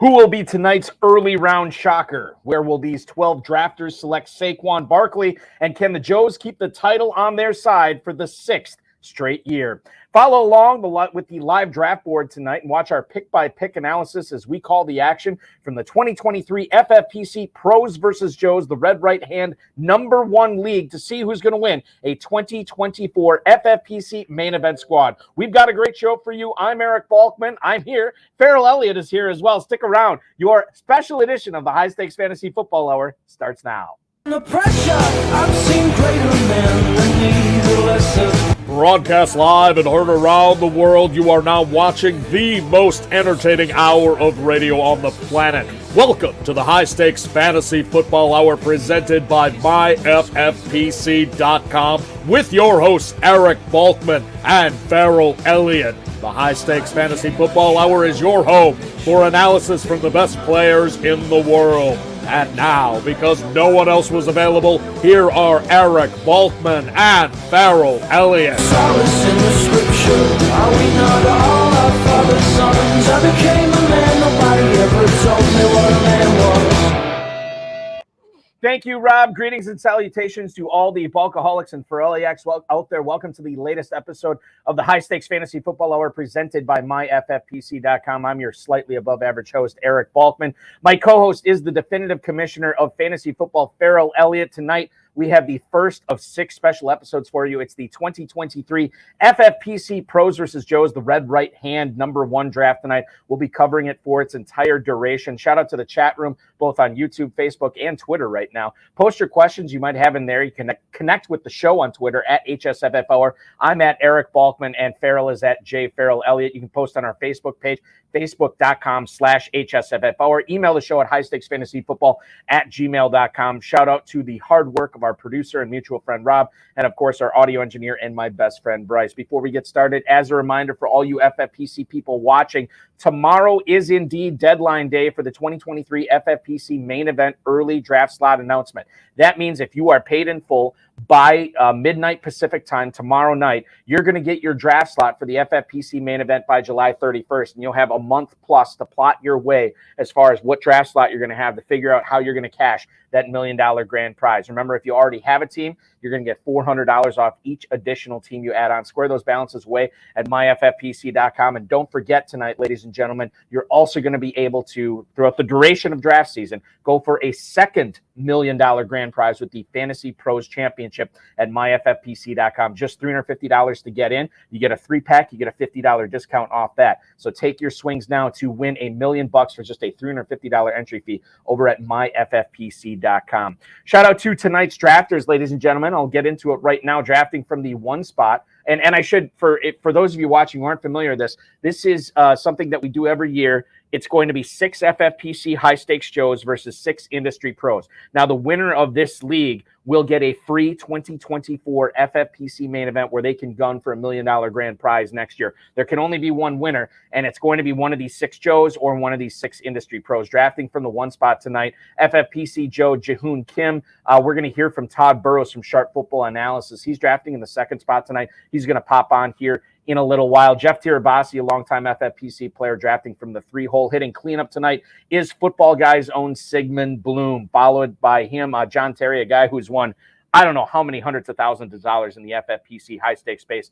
Who will be tonight's early round shocker? Where will these 12 drafters select Saquon Barkley? And can the Joes keep the title on their side for the 6th straight year? Follow along with the live draft board tonight and watch our pick-by-pick analysis as we call the action from the 2023 FFPC Pros versus Joes, the red right hand #1 league, to see who's going to win a 2024 FFPC Main Event squad. We've got a great show for you. I'm Eric Balkman. I'm here. Farrell Elliott is here as well. Stick around. Your special edition of the High Stakes Fantasy Football Hour starts now. The pressure, I've seen greater men than need a lesson. Broadcast live and heard around the world, you are now watching the most entertaining hour of radio on the planet. Welcome to the High Stakes Fantasy Football Hour presented by MyFFPC.com with your hosts Eric Balkman and Farrell Elliott. The High Stakes Fantasy Football Hour is your home for analysis from the best players in the world. And now, because no one else was available, here are Eric Balkman and Farrell Elliott. Solace in the scripture, are we not all our father's sons? I became a man, nobody ever told me what a man was. Thank you, Rob. Greetings and salutations to all the Bulkaholics and Farrelliacs out there. Welcome to the latest episode of the High Stakes Fantasy Football Hour presented by MyFFPC.com. I'm your slightly above average host, Eric Balkman. My co-host is the definitive commissioner of fantasy football, Farrell Elliott. Tonight, we have the first of 6 special episodes for you. It's the 2023 FFPC Pros versus Joes, the red right hand #1 draft tonight. We'll be covering it for its entire duration. Shout out to the chat room, both on YouTube, Facebook, and Twitter right now. Post your questions you might have in there. You can connect with the show on Twitter at HSFF Hour. I'm at Eric Balkman, and Farrell is at J. Farrell Elliott. You can post on our Facebook page, facebook.com/HSFF Hour. Email the show at highstakesfantasyfootball@gmail.com. Shout out to the hard work of our producer and mutual friend Rob, and of course our audio engineer and my best friend Bryce. Before we get started, as a reminder for all you FFPC people watching, tomorrow is indeed deadline day for the 2023 FFPC Main Event early draft slot announcement. That means if you are paid in full by midnight Pacific time tomorrow night, you're going to get your draft slot for the FFPC Main Event by July 31st, and you'll have a month plus to plot your way as far as what draft slot you're going to have to figure out how you're going to cash that $1 million grand prize. Remember, if you already have a team, you're going to get $400 off each additional team you add on. Square those balances away at myffpc.com. And don't forget tonight, ladies and gentlemen, you're also going to be able to, throughout the duration of draft season, go for a second $1 million grand prize with the Fantasy Pros Championship at myffpc.com. Just $350 to get in. You get a 3-pack. You get a $50 discount off that. So take your swings now to win $1 million for just a $350 entry fee over at myffpc.com. Shout out to tonight's drafters, ladies and gentlemen. I'll get into it right now. Drafting from the 1 spot. And I should, for those of you watching who aren't familiar with this is something that we do every year. It's going to be 6 FFPC high-stakes Joes versus 6 industry pros. Now, the winner of this league will get a free 2024 FFPC Main Event where they can gun for $1 million grand prize next year. There can only be one winner, and it's going to be one of these 6 Joes or one of these 6 industry pros. Drafting from the 1 spot tonight, FFPC Joe Jahoon Kim. We're going to hear from Todd Burrows from Sharp Football Analysis. He's drafting in the 2nd spot tonight. He's going to pop on here in a little while. Jeff Tirabassi, a longtime FFPC player, drafting from the 3-hole. Hitting cleanup tonight is Footballguys' own Sigmund Bloom, followed by him, John Terry, a guy who's won I don't know how many hundreds of thousands of dollars in the FFPC high-stakes space.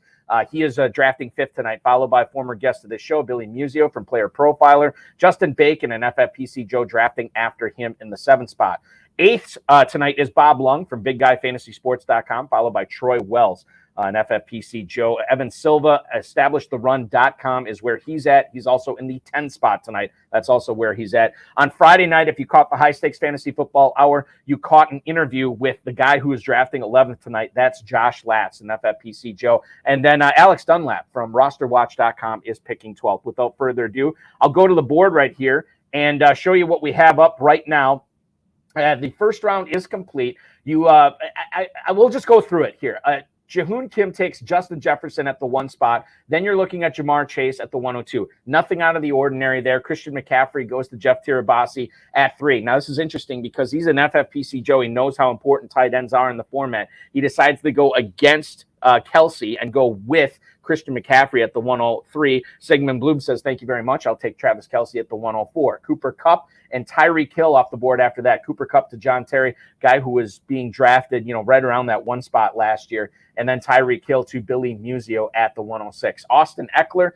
He is drafting 5th tonight, followed by former guest of this show, Billy Muzio from PlayerProfiler. Justin Bacon and FFPC Joe drafting after him in the 7th spot. 8th tonight is Bob Lung from BigGuyFantasySports.com, followed by Troy Wells. An FFPC Joe. Evan Silva, EstablishTheRun.com is where he's at. He's also in the 10 spot tonight. That's also where he's at. On Friday night, if you caught the High Stakes Fantasy Football Hour, you caught an interview with the guy who is drafting 11th tonight. That's Josh Latz, an FFPC Joe. And then Alex Dunlap from RosterWatch.com is picking 12th. Without further ado, I'll go to the board right here and show you what we have up right now. The first round is complete. I will just go through it here. Jahoon Kim takes Justin Jefferson at the 1 spot. Then you're looking at Jamar Chase at the 102. Nothing out of the ordinary there. Christian McCaffrey goes to Jeff Tirabassi at 3. Now, this is interesting because he's an FFPC Joe. He knows how important tight ends are in the format. He decides to go against Kelsey and go with Christian McCaffrey at the 103. Sigmund Bloom says, thank you very much. I'll take Travis Kelsey at the 104. Cooper Kupp and Tyreek Hill off the board after that. Cooper Kupp to John Terry, guy who was being drafted, right around that one spot last year. And then Tyreek Hill to Billy Muzio at the 106. Austin Eckler,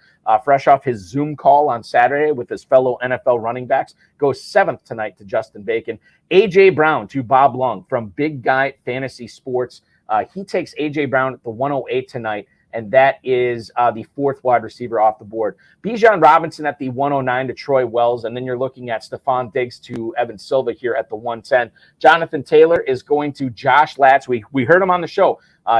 fresh off his Zoom call on Saturday with his fellow NFL running backs, goes 7th tonight to Justin Bacon. A.J. Brown to Bob Lung from Big Guy Fantasy Sports. He takes A.J. Brown at the 108 tonight, and that is the 4th wide receiver off the board. Bijan Robinson at the 109 to Troy Wells, and then you're looking at Stephon Diggs to Evan Silva here at the 110. Jonathan Taylor is going to Josh Latz. We heard him on the show.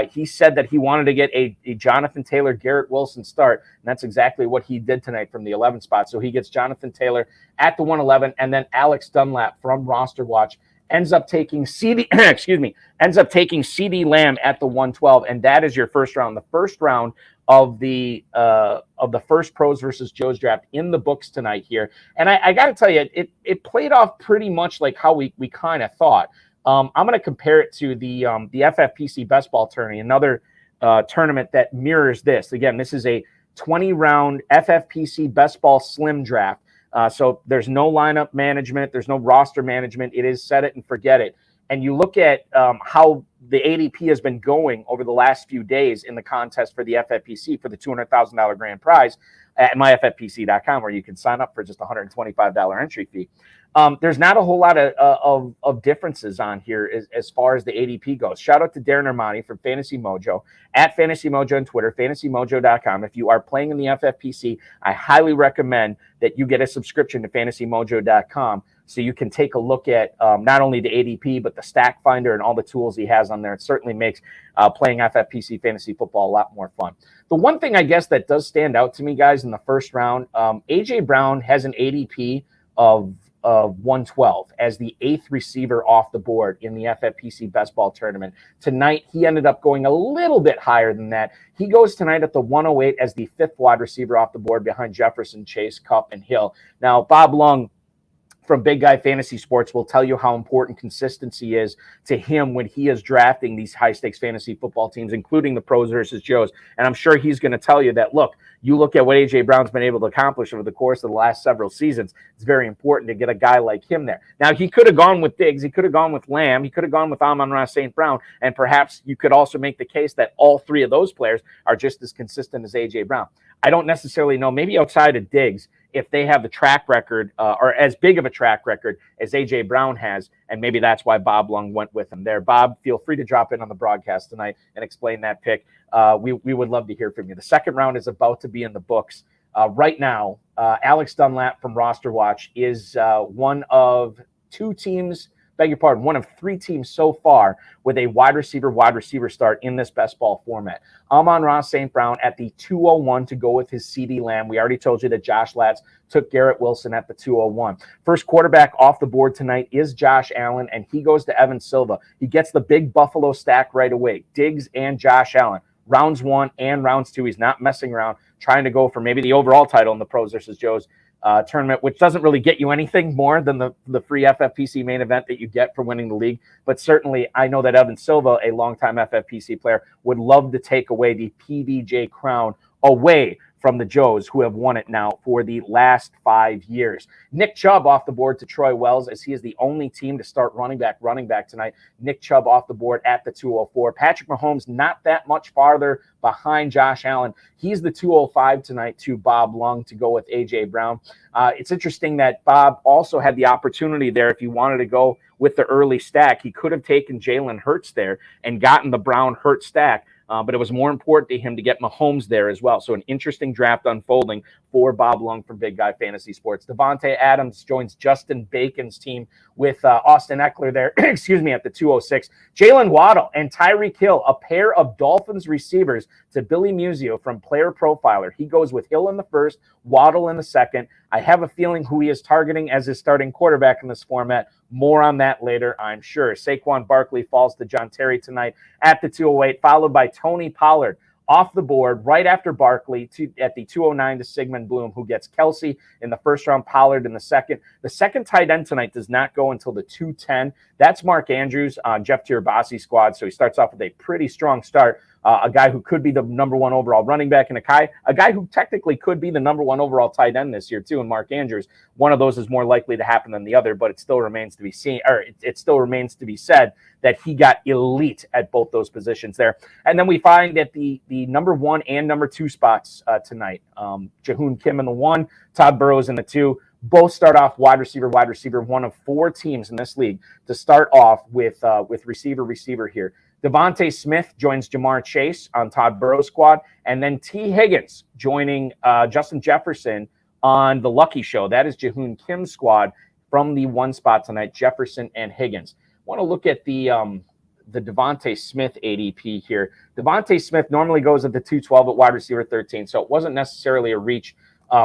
He said that he wanted to get a Jonathan Taylor, Garrett Wilson start, and that's exactly what he did tonight from the 11 spot. So he gets Jonathan Taylor at the 111, and then Alex Dunlap from Roster Watch ends up taking CD Lamb at the 112, and that is your first round. The first round of the first Pros versus Joe's draft in the books tonight here. And I got to tell you, it played off pretty much like how we kind of thought. I'm going to compare it to the FFPC Best Ball Tourney, another tournament that mirrors this. Again, this is a 20-round FFPC Best Ball Slim draft. So there's no lineup management. There's no roster management. It is set it and forget it. And you look at how the ADP has been going over the last few days in the contest for the FFPC for the $200,000 grand prize at myffpc.com, where you can sign up for just $125 entry fee. There's not a whole lot of differences on here as far as the ADP goes. Shout out to Darren Armani from Fantasy Mojo, at Fantasy Mojo on Twitter, fantasymojo.com. If you are playing in the FFPC, I highly recommend that you get a subscription to fantasymojo.com so you can take a look at not only the ADP, but the stack finder and all the tools he has on there. It certainly makes playing FFPC fantasy football a lot more fun. The one thing I guess that does stand out to me, guys, in the first round, A.J. Brown has an ADP of 112 as the 8th receiver off the board in the FFPC Best Ball Tournament. Tonight, he ended up going a little bit higher than that. He goes tonight at the 108 as the 5th wide receiver off the board behind Jefferson, Chase, Kupp, and Hill. Now, Bob Lung from Big Guy Fantasy Sports will tell you how important consistency is to him when he is drafting these high-stakes fantasy football teams, including the Pros versus Joes. And I'm sure he's going to tell you that, look, you look at what A.J. Brown's been able to accomplish over the course of the last several seasons. It's very important to get a guy like him there. Now, he could have gone with Diggs. He could have gone with Lamb. He could have gone with Amon-Ra St. Brown. And perhaps you could also make the case that all three of those players are just as consistent as A.J. Brown. I don't necessarily know, maybe outside of Diggs, if they have the track record or as big of a track record as A.J. Brown has, and maybe that's why Bob Lung went with him there. Bob, feel free to drop in on the broadcast tonight and explain that pick. We would love to hear from you. The second round is about to be in the books. Right now, Alex Dunlap from Roster Watch is one of one of 3 teams so far with a wide receiver start in this best ball format. Amon-Ra St. Brown at the 201 to go with his CD Lamb. We already told you that Josh Latz took Garrett Wilson at the 201. First quarterback off the board tonight is Josh Allen, and he goes to Evan Silva. He gets the big Buffalo stack right away. Diggs and Josh Allen. Rounds 1 and rounds 2. He's not messing around, trying to go for maybe the overall title in the Pros versus Joes tournament, which doesn't really get you anything more than the free FFPC main event that you get for winning the league. But certainly, I know that Evan Silva, a longtime FFPC player, would love to take away the PBJ crown away from the Joes, who have won it now for the last 5 years. Nick Chubb off the board to Troy Wells, as he is the only team to start running back tonight. Nick Chubb off the board at the 204. Patrick Mahomes not that much farther behind Josh Allen. He's the 205 tonight to Bob Lung to go with A.J. Brown. It's interesting that Bob also had the opportunity there. If he wanted to go with the early stack, he could have taken Jalen Hurts there and gotten the Brown-Hurts stack. But it was more important to him to get Mahomes there as well. So an interesting draft unfolding for Bob Lung from Big Guy Fantasy Sports. Devontae Adams joins Justin Bacon's team with Austin Eckler there, at the 206. Jalen Waddle and Tyreek Hill, a pair of Dolphins receivers to Billy Muzio from Player Profiler. He goes with Hill in the first, Waddle in the second. I have a feeling who he is targeting as his starting quarterback in this format. More on that later, I'm sure. Saquon Barkley falls to John Terry tonight at the 208, followed by Tony Pollard off the board right after Barkley at the 209 to Sigmund Bloom, who gets Kelsey in the first round, Pollard in the second. The second tight end tonight does not go until the 210. That's Mark Andrews on Jeff Tirabasi's squad, so he starts off with a pretty strong start. a guy who could be the number 1 overall running back, and a guy who technically could be the number 1 overall tight end this year too, and Mark Andrews. One of those is more likely to happen than the other, but it still remains to be seen, or it still remains to be said that he got elite at both those positions there. And then we find that the number 1 and number 2 spots tonight, Jahoon Kim in the 1, Todd Burrows in the 2, both start off wide receiver, one of 4 teams in this league to start off with receiver here. Devontae Smith joins Jamar Chase on Todd Burrows' squad, and then T. Higgins joining Justin Jefferson on the Lucky Show. That is Jahoon Kim's squad from the 1 spot tonight, Jefferson and Higgins. I want to look at the Devontae Smith ADP here. Devontae Smith normally goes at the 212 at wide receiver 13, so it wasn't necessarily a reach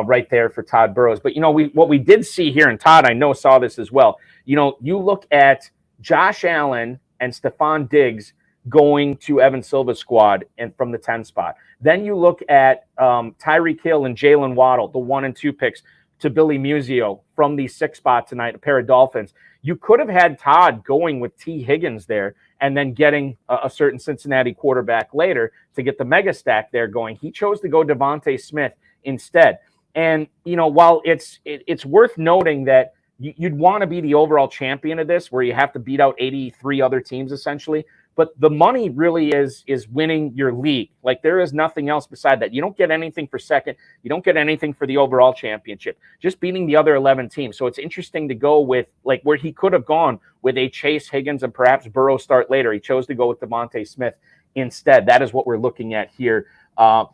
right there for Todd Burrows. But, what we did see here, and Todd, I know, saw this as well. You look at Josh Allen and Stephon Diggs going to Evan Silva's squad and from the 10 spot. Then you look at Tyreek Hill and Jalen Waddle, the 1 and 2 picks, to Billy Muzio from the 6 spot tonight, a pair of Dolphins. You could have had Todd going with T. Higgins there and then getting a certain Cincinnati quarterback later to get the mega stack there going. He chose to go Devontae Smith instead. And, while it's worth noting that you'd want to be the overall champion of this, where you have to beat out 83 other teams essentially, but the money really is winning your league. Like, there is nothing else beside that. You don't get anything for second. You don't get anything for the overall championship. Just beating the other 11 teams. So it's interesting to go with, like, where he could have gone with a Chase, Higgins, and perhaps Burrow start later. He chose to go with Devontae Smith instead. That is what we're looking at here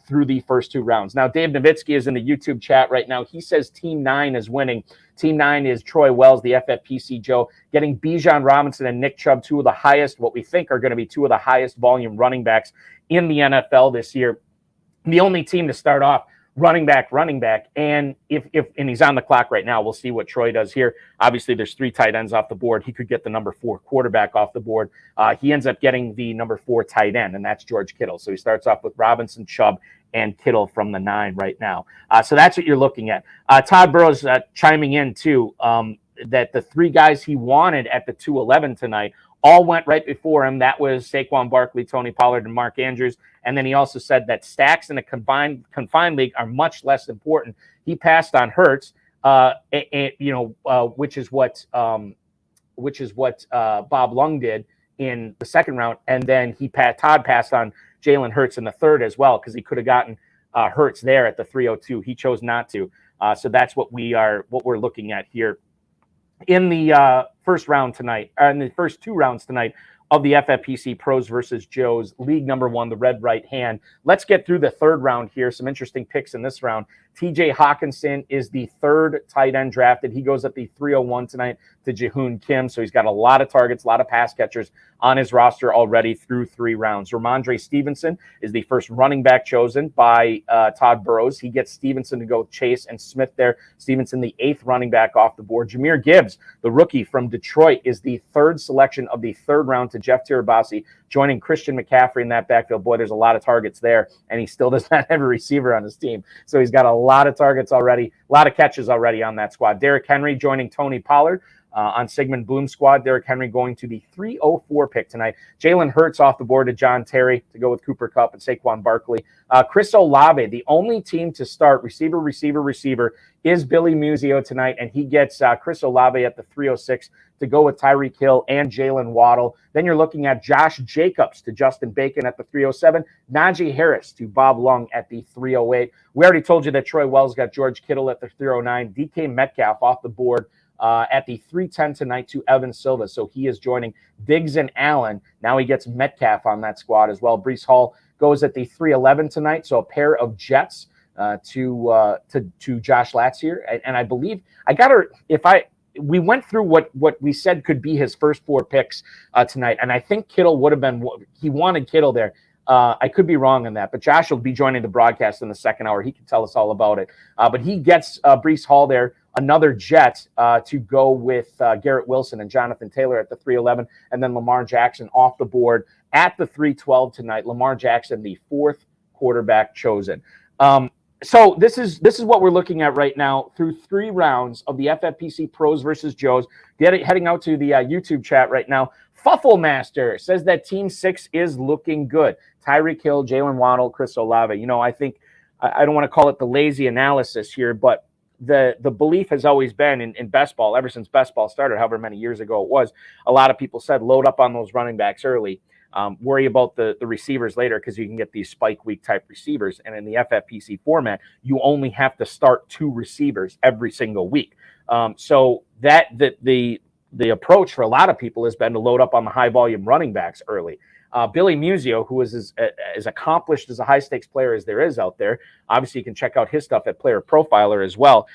through the first 2 rounds. Now, Dave Nowitzki is in the YouTube chat right now. He says Team 9 is winning. Team 9 is Troy Wells, the FFPC Joe, getting Bijan Robinson and Nick Chubb, 2 of the highest, what we think are going to be 2 of the highest volume running backs in the NFL this year. The only team to start off running back. And if he's on the clock right now, we'll see what Troy does here. Obviously, there's 3 tight ends off the board. He could get the number 4 quarterback off the board. He ends up getting the number 4 tight end, and that's George Kittle. So he starts off with Robinson, Chubb, and Kittle from the 9 right now. So that's what you're looking at. Todd Burrows chiming in, too, that the 3 guys he wanted at the 211 tonight all went right before him. That was Saquon Barkley, Tony Pollard, and Mark Andrews. And then he also said that stacks in a confined league are much less important. He passed on Hurts, which is what Bob Lung did in the 2nd round, and then Todd passed on Jalen Hurts in the 3rd as well, because he could have gotten Hurts there at the 302. He chose not to. So that's what we're looking at here in the first round tonight, in the first 2 rounds tonight of the FFPC Pros versus Joe's League number 1, the red right hand. Let's get through the 3rd round here. Some interesting picks in this round. TJ Hawkinson is the 3rd tight end drafted. He goes at the 301 tonight to Jahoon Kim. So he's got a lot of targets, a lot of pass catchers on his roster already through 3 rounds. Ramondre Stevenson is the 1st running back chosen by Todd Burrows. He gets Stevenson to go Chase and Smith there. Stevenson, the 8th running back off the board. Jahmyr Gibbs, the rookie from Detroit, is the 3rd selection of the 3rd round to Jeff Tirabassi, joining Christian McCaffrey in that backfield. Boy, there's a lot of targets there, and he still does not have a receiver on his team. So he's got a lot of targets already, a lot of catches already on that squad. Derrick Henry joining Tony Pollard on Sigmund Bloom's squad. Derrick Henry going to the 304 pick tonight. Jalen Hurts off the board to John Terry to go with Cooper Kupp and Saquon Barkley. Chris Olave, the only team to start receiver is Billy Muzio tonight, and he gets Chris Olave at the 306 to go with Tyreek Hill and Jalen Waddle. Then you're looking at Josh Jacobs to Justin Bacon at the 307, Najee Harris to Bob Lung at the 308. We already told you that Troy Wells got George Kittle at the 309, DK Metcalf off the board at the 310 tonight to Evan Silva. So he is joining Diggs and Allen. Now he gets Metcalf on that squad as well. Breece Hall goes at the 311 tonight. So a pair of Jets to Josh Latz here. And I believe we went through what we said could be his first 4 picks tonight. And I think Kittle would have been, he wanted Kittle there. I could be wrong on that, but Josh will be joining the broadcast in the 2nd hour. He can tell us all about it. But he gets Breece Hall there, another Jet to go with Garrett Wilson and Jonathan Taylor at the 311, and then Lamar Jackson off the board at the 312 tonight. Lamar Jackson, the 4th quarterback chosen. So this is what we're looking at right now through 3 rounds of the FFPC Pros versus Joes. Heading out to the YouTube chat right now. Fuffle Master says that Team 6 is looking good. Tyreek Hill, Jalen Waddle, Chris Olave. You know, I think I don't want to call it the lazy analysis here, but the belief has always been in best ball, ever since best ball started, however many years ago it was, a lot of people said load up on those running backs early. Worry about the receivers later because you can get these spike week type receivers. And in the FFPC format, you only have to start 2 receivers every single week. So that the approach for a lot of people has been to load up on the high volume running backs early. Billy Muzio, who is as accomplished as a high stakes player as there is out there, obviously you can check out his stuff at PlayerProfiler as well.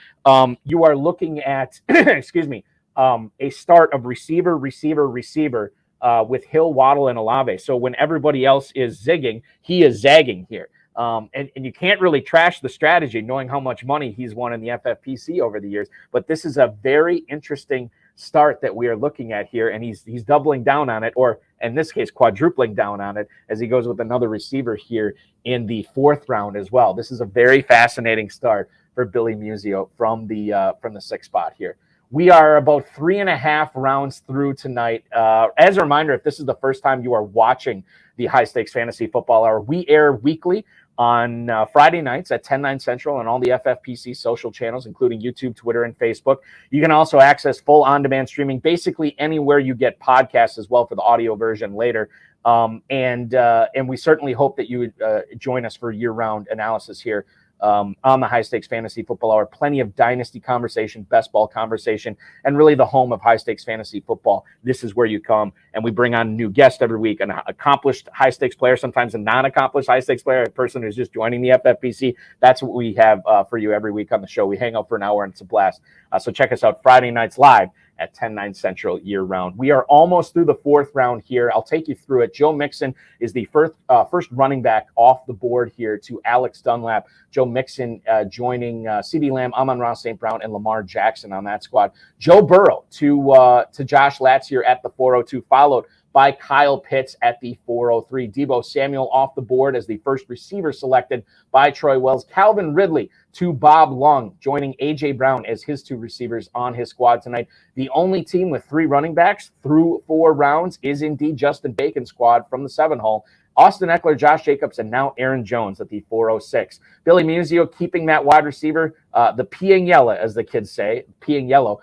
You are looking at, excuse me, a start of receiver with Hill, Waddle, and Olave. So when everybody else is zigging, he is zagging here. And you can't really trash the strategy knowing how much money he's won in the FFPC over the years. But this is a very interesting start that we are looking at here, and he's doubling down on it, or in this case, quadrupling down on it, as he goes with another receiver here in the 4th round as well. This is a very fascinating start for Billy Muzio from the 6th spot here. We are about 3.5 rounds through tonight. As a reminder, if this is the first time you are watching the High Stakes Fantasy Football Hour, we air weekly on Friday nights at 10, 9 Central on all the FFPC social channels, including YouTube, Twitter, and Facebook. You can also access full on-demand streaming basically anywhere you get podcasts as well for the audio version later. And we certainly hope that you would join us for year-round analysis here on the High Stakes Fantasy Football Hour. Plenty of dynasty conversation, best ball conversation, and really the home of high stakes fantasy football. This is where you come, and we bring on a new guest every week, an accomplished high stakes player, sometimes a non-accomplished high stakes player, a person who's just joining the FFPC. That's what we have for you every week on the show. We hang out for an hour, and it's a blast. So check us out Friday nights live at 10, 9 Central year-round. We are almost through the 4th round here. I'll take you through it. Joe Mixon is the first running back off the board here to Alex Dunlap. Joe Mixon joining CeeDee Lamb, Amon-Ra St. Brown, and Lamar Jackson on that squad. Joe Burrow to Josh Latz here at the 402, followed by Kyle Pitts at the 403. Deebo Samuel off the board as the first receiver selected by Troy Wells. Calvin Ridley to Bob Lung, joining A.J. Brown as his 2 receivers on his squad tonight. The only team with 3 running backs through 4 rounds is indeed Justin Bacon's squad from the 7 hole. Austin Eckler, Josh Jacobs, and now Aaron Jones at the 406. Billy Muzio keeping that wide receiver, the peeing yellow, as the kids say, peeing yellow.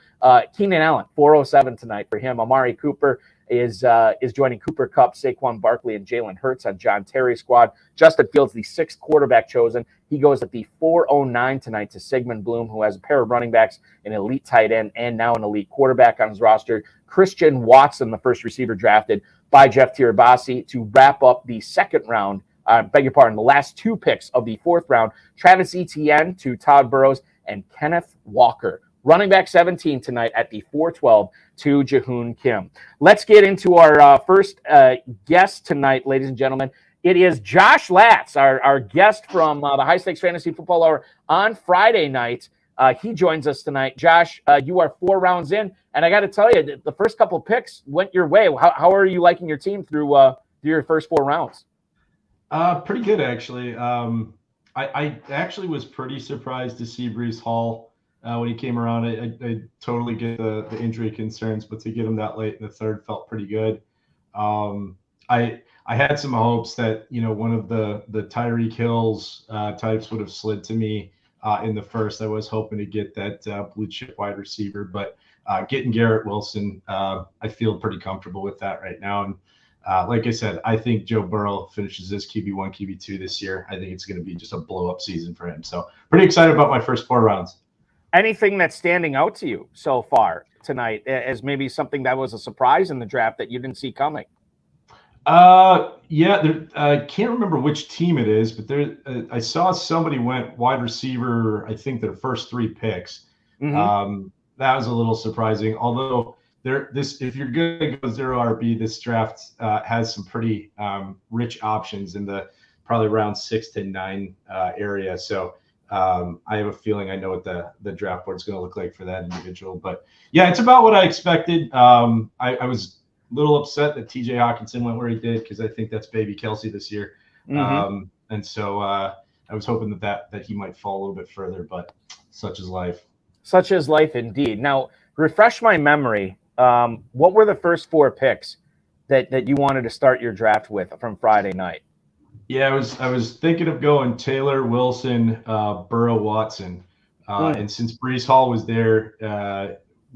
Keenan Allen, 407 tonight for him. Amari Cooper is joining Cooper Kupp, Saquon Barkley, and Jalen Hurts on John Terry's squad. Justin Fields, the 6th quarterback chosen. He goes at the 409 tonight to Sigmund Bloom, who has a pair of running backs, an elite tight end, and now an elite quarterback on his roster. Christian Watson, the first receiver drafted by Jeff Tirabassi, to wrap up the 2nd round. The last 2 picks of the 4th round. Travis Etienne to Todd Burrows and Kenneth Walker. Running back 17 tonight at the 412 to Jahoon Kim. Let's get into our first guest tonight, ladies and gentlemen. It is Josh Latz, our guest from the High Stakes Fantasy Football Hour on Friday night. He joins us tonight. Josh, you are 4 rounds in, and I got to tell you, the first couple picks went your way. How are you liking your team through your first 4 rounds? Pretty good, actually. I actually was pretty surprised to see Breece Hall when he came around. I totally get the injury concerns, but to get him that late in the 3rd felt pretty good. I had some hopes that, one of the Tyreek Hills types would have slid to me in the 1st. I was hoping to get that blue chip wide receiver, but getting Garrett Wilson, I feel pretty comfortable with that right now. And like I said, I think Joe Burrow finishes his QB1, QB2 this year. I think it's going to be just a blow-up season for him. So pretty excited about my first 4 rounds. Anything that's standing out to you so far tonight as maybe something that was a surprise in the draft that you didn't see coming? I can't remember which team it is, but I saw somebody went wide receiver, I think their first 3 picks. Mm-hmm. That was a little surprising. Although if you're going to go 0 RB, this draft has some pretty rich options in the probably around 6 to 9 area. So I have a feeling I know what the draft board is going to look like for that individual. But yeah, it's about what I expected. I was a little upset that TJ Hawkinson went where he did because I think that's baby Kelsey this year. Mm-hmm. And so I was hoping that he might fall a little bit further, but such is life. Such is life indeed. Now, refresh my memory. What were the first 4 picks that you wanted to start your draft with from Friday night? Yeah, I was thinking of going Taylor, Wilson, Burrow, Watson, and since Breece Hall was there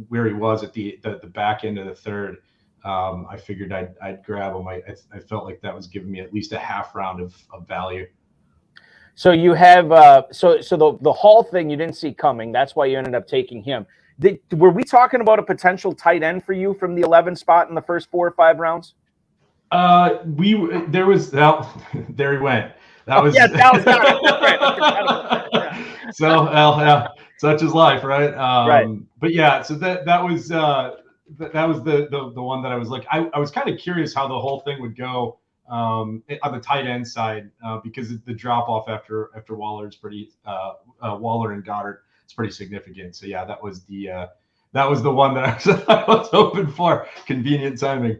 where he was at the back end of the third, I figured I'd grab him. I felt like that was giving me at least a half round of value. So you have so the Hall thing you didn't see coming. That's why you ended up taking him. Were we talking about a potential tight end for you from the 11 spot in the first 4 or 5 rounds? There he went. That was so yeah, such is life, right? Right. But yeah, so that was the one that I was like, I was kind of curious how the whole thing would go on the tight end side because the drop off after Waller is pretty Waller and Goddard is pretty significant. So yeah, that was the one that I was hoping for. Convenient timing.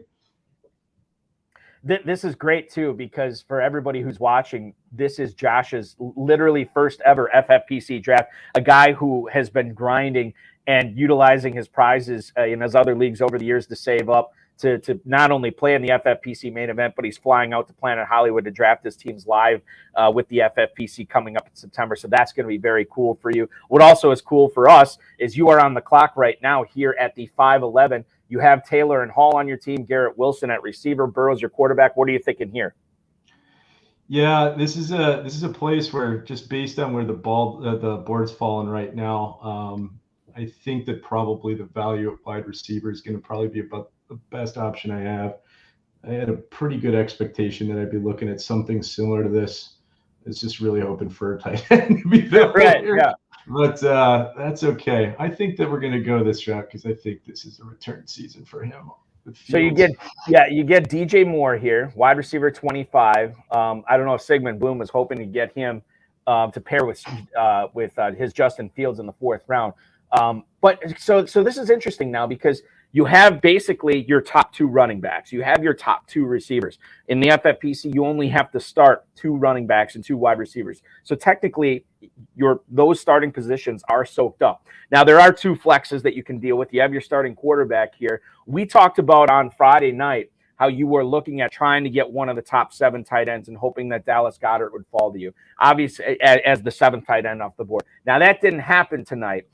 This is great too, because for everybody who's watching, this is Josh's literally first ever FFPC draft, a guy who has been grinding and utilizing his prizes in his other leagues over the years to save up to not only play in the FFPC main event, but he's flying out to Planet Hollywood to draft his teams live with the FFPC coming up in September. So that's going to be very cool for you. What also is cool for us is you are on the clock right now here at the 5'11". You have Taylor and Hall on your team, Garrett Wilson at receiver, Burrows your quarterback. What are you thinking here? Yeah, this is a place where just based on where the board's falling right now, I think that probably the value of wide receiver is going to probably be about the best option I have. I had a pretty good expectation that I'd be looking at something similar to this. It's just really hoping for a tight end to be there. Right, yeah. But that's okay. I think that we're going to go this route because I think this is a return season for him. So you get DJ Moore here, wide receiver 25. I don't know if Sigmund Bloom was hoping to get him to pair with his Justin Fields in the 4th round. But so this is interesting now because you have basically your top 2 running backs. You have your top 2 receivers. In the FFPC, you only have to start 2 running backs and 2 wide receivers. So technically, those starting positions are soaked up. Now, there are 2 flexes that you can deal with. You have your starting quarterback here. We talked about on Friday night how you were looking at trying to get one of the top 7 tight ends and hoping that Dallas Goedert would fall to you, obviously, as the 7th tight end off the board. Now, that didn't happen tonight.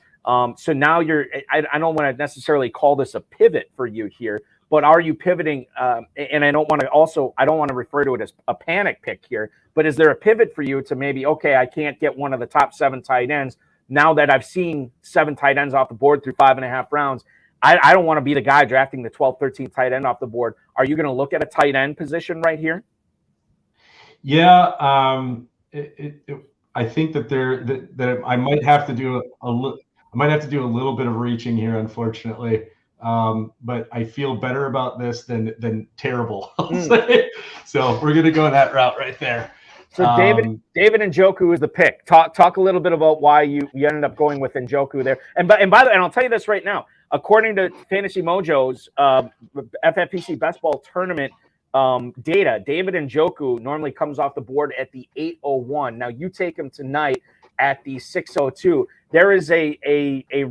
So now I don't want to necessarily call this a pivot for you here, but are you pivoting? And I don't want to refer to it as a panic pick here, but is there a pivot for you to maybe, okay, I can't get one of the top 7 tight ends now that I've seen 7 tight ends off the board through 5.5 rounds? I don't want to be the guy drafting the 12th, 13th tight end off the board. Are you going to look at a tight end position right here? Yeah. I think that I might have to do a little bit of reaching here, unfortunately. But I feel better about this than terrible. I'll say. So we're gonna go that route right there. So David Njoku is the pick. Talk a little bit about why you ended up going with Njoku there. And by the way, and I'll tell you this right now, according to Fantasy Mojo's FFPC Best Ball Tournament data, David Njoku normally comes off the board at the 801. Now you take him tonight at the 602. There is a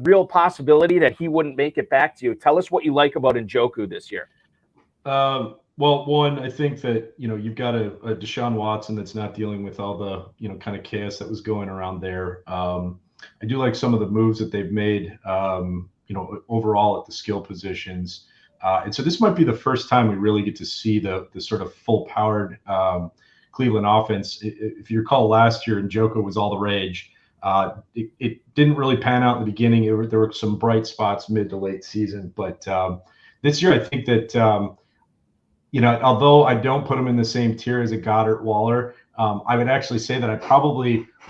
real possibility that he wouldn't make it back to you. Tell us what you like about Njoku this year. Well, one, I think that, you've got a Deshaun Watson that's not dealing with all the, kind of chaos that was going around there. I do like some of the moves that they've made, overall at the skill positions. And so this might be the first time we really get to see the sort of full-powered Cleveland offense. If you recall last year, Njoku was all the rage. It didn't really pan out in the beginning. There were some bright spots mid to late season. But this year, I think that, although I don't put him in the same tier as a Goddard Waller, I would actually say that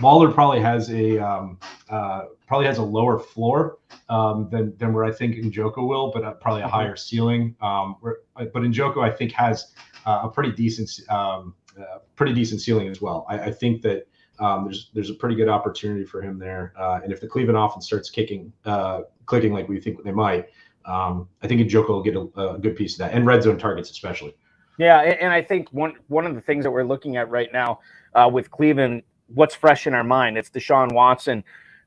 Waller probably has a lower floor than where I think Njoku will, but probably a higher ceiling. But Njoku, I think, has a pretty decent ceiling as well. I think that there's a pretty good opportunity for him there. And if the Cleveland offense starts clicking like we think they might, I think Njoku will get a good piece of that, and red zone targets especially. Yeah, and I think one of the things that we're looking at right now with Cleveland, what's fresh in our mind, it's Deshaun Watson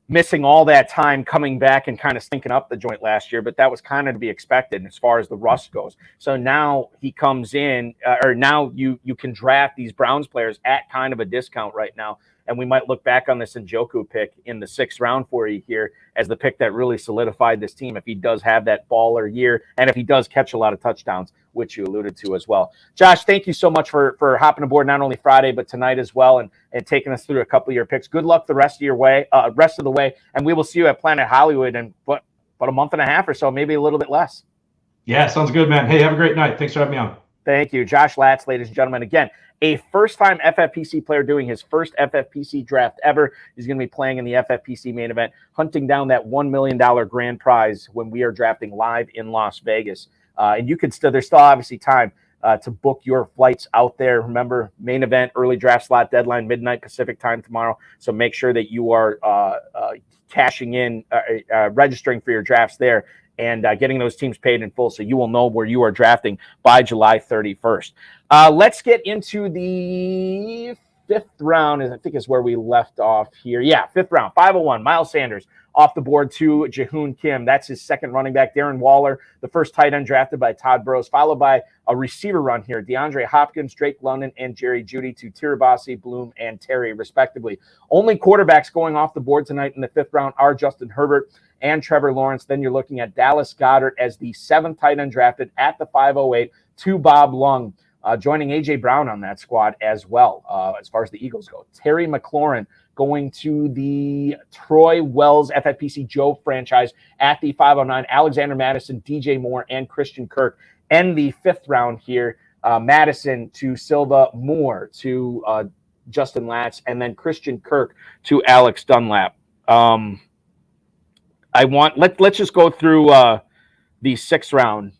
missing all that time, coming back and kind of stinking up the joint last year, but that was kind of to be expected as far as the rust goes. So now he comes in, or now you can draft these Browns players at kind of a discount right now. And we might look back on this Njoku pick in the 6th round for you here as the pick that really solidified this team if he does have that baller year and if he does catch a lot of touchdowns, which you alluded to as well. Josh, thank you so much for hopping aboard not only Friday but tonight as well and taking us through a couple of your picks. Good luck the rest of the way, and we will see you at Planet Hollywood in about a month and a half or so, maybe a little bit less. Yeah, sounds good, man. Hey, have a great night. Thanks for having me on. Thank you. Josh Latz, ladies and gentlemen. Again, a first-time FFPC player doing his first FFPC draft ever. He's going to be playing in the FFPC main event, hunting down that $1 million grand prize when we are drafting live in Las Vegas. And you can there's still obviously time to book your flights out there. Remember, main event, early draft slot deadline, midnight Pacific time tomorrow. So make sure that you are cashing in, registering for your drafts there, and getting those teams paid in full so you will know where you are drafting by July 31st. Let's get into the 5th round, I think is where we left off here. Yeah, 5th round, 501, Miles Sanders off the board to Jahoon Kim. That's his second running back. Darren Waller, the first tight end drafted by Todd Burrows, followed by a receiver run here. DeAndre Hopkins, Drake London, and Jerry Jeudy to Tirabassi, Bloom, and Terry, respectively. Only quarterbacks going off the board tonight in the 5th round are Justin Herbert and Trevor Lawrence. Then you're looking at Dallas Goedert as the 7th tight end drafted at the 508 to Bob Lung, joining A.J. Brown on that squad as well, as far as the Eagles go. Terry McLaurin going to the Troy Wells FFPC Joe franchise at the 509. Alexander Madison, DJ Moore, and Christian Kirk. And the 5th round here, Madison to Silva, Moore to Justin Latz, and then Christian Kirk to Alex Dunlap. Let's just go through the 6th round.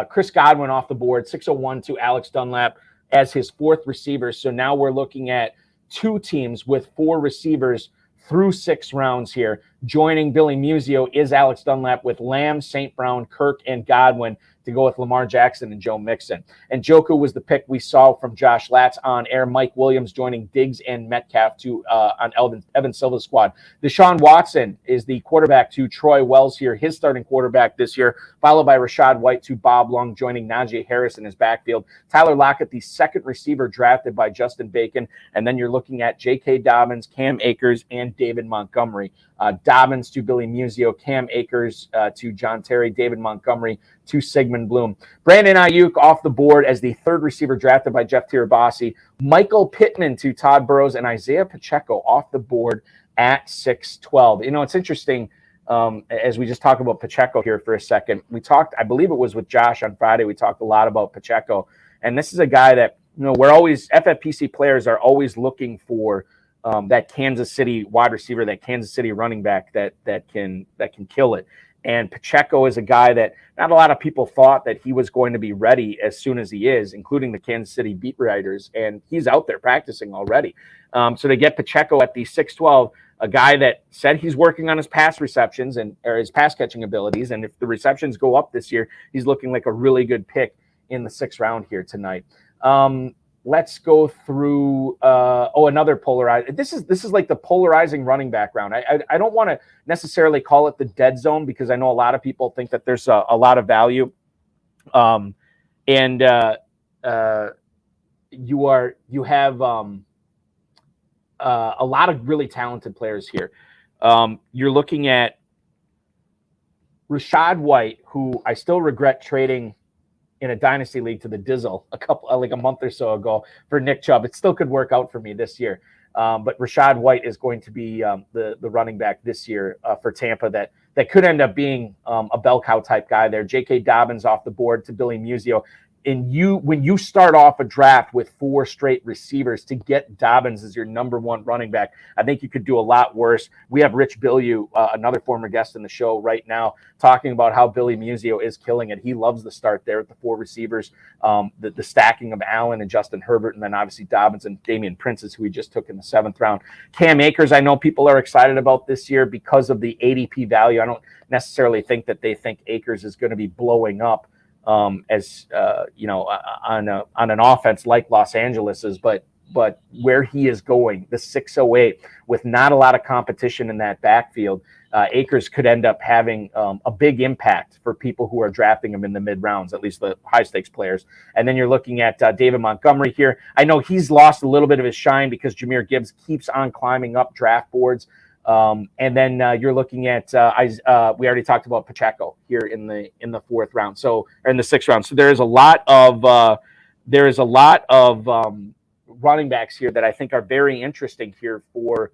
Chris Godwin off the board, 601 to Alex Dunlap as his 4th receiver. So now we're looking at 2 teams with 4 receivers through 6 rounds here. Joining Billy Muzio is Alex Dunlap with Lamb, St. Brown, Kirk, and Godwin to go with Lamar Jackson and Joe Mixon. And Njoku was the pick we saw from Josh Latz on air. Mike Williams joining Diggs and Metcalf on Evan Silva's squad. Deshaun Watson is the quarterback to Troy Wells here, his starting quarterback this year, followed by Rachaad White to Bob Lung, joining Najee Harris in his backfield. Tyler Lockett, the 2nd receiver drafted by Justin Bacon. And then you're looking at J.K. Dobbins, Cam Akers, and David Montgomery. Dobbins to Billy Muzio, Cam Akers to John Terry, David Montgomery to Sigmund Bloom. Brandon Ayuk off the board as the 3rd receiver drafted by Jeff Tirabassi. Michael Pittman to Todd Burrows, and Isaiah Pacheco off the board at 612. You know, it's interesting as we just talk about Pacheco here for a second. We talked, I believe it was with Josh on Friday, we talked a lot about Pacheco. And this is a guy that, you know, FFPC players are always looking for that Kansas City wide receiver, that Kansas City running back that can kill it. And Pacheco is a guy that not a lot of people thought that he was going to be ready as soon as he is, including the Kansas City beat writers, and he's out there practicing already. So to get Pacheco at the 612, a guy that said he's working on his pass receptions or his pass catching abilities, and if the receptions go up this year, he's looking like a really good pick in the 6th round here tonight. Let's go through another polarized. This is like the polarizing running back round. I don't want to necessarily call it the dead zone because I know a lot of people think that there's a lot of value. You have a lot of really talented players here. You're looking at Rachaad White, who I still regret trading in a dynasty league to the Dizzle a month or so ago for Nick Chubb. It still could work out for me this year. But Rachaad White is going to be the running back this year for Tampa that could end up being a bell cow type guy there. J.K. Dobbins off the board to Billy Muzio. And when you start off a draft with 4 straight receivers, to get Dobbins as your number 1 running back, I think you could do a lot worse. We have Rich Bilyeu, another former guest in the show right now, talking about how Billy Muzio is killing it. He loves the start there at the 4 receivers, the stacking of Allen and Justin Herbert, and then obviously Dobbins and Damian Prince, who we just took in the 7th round. Cam Akers, I know people are excited about this year because of the ADP value. I don't necessarily think that they think Akers is going to be blowing up on an offense like Los Angeles's, but but where he is going, the 608, with not a lot of competition in that backfield, Akers could end up having a big impact for people who are drafting him in the mid rounds, at least the high stakes players. And then you're looking at David Montgomery here. I know he's lost a little bit of his shine because Jahmyr Gibbs keeps on climbing up draft boards. And then you're looking at we already talked about Pacheco here in the 4th round, or in the 6th round. So there is a lot of running backs here that I think are very interesting here for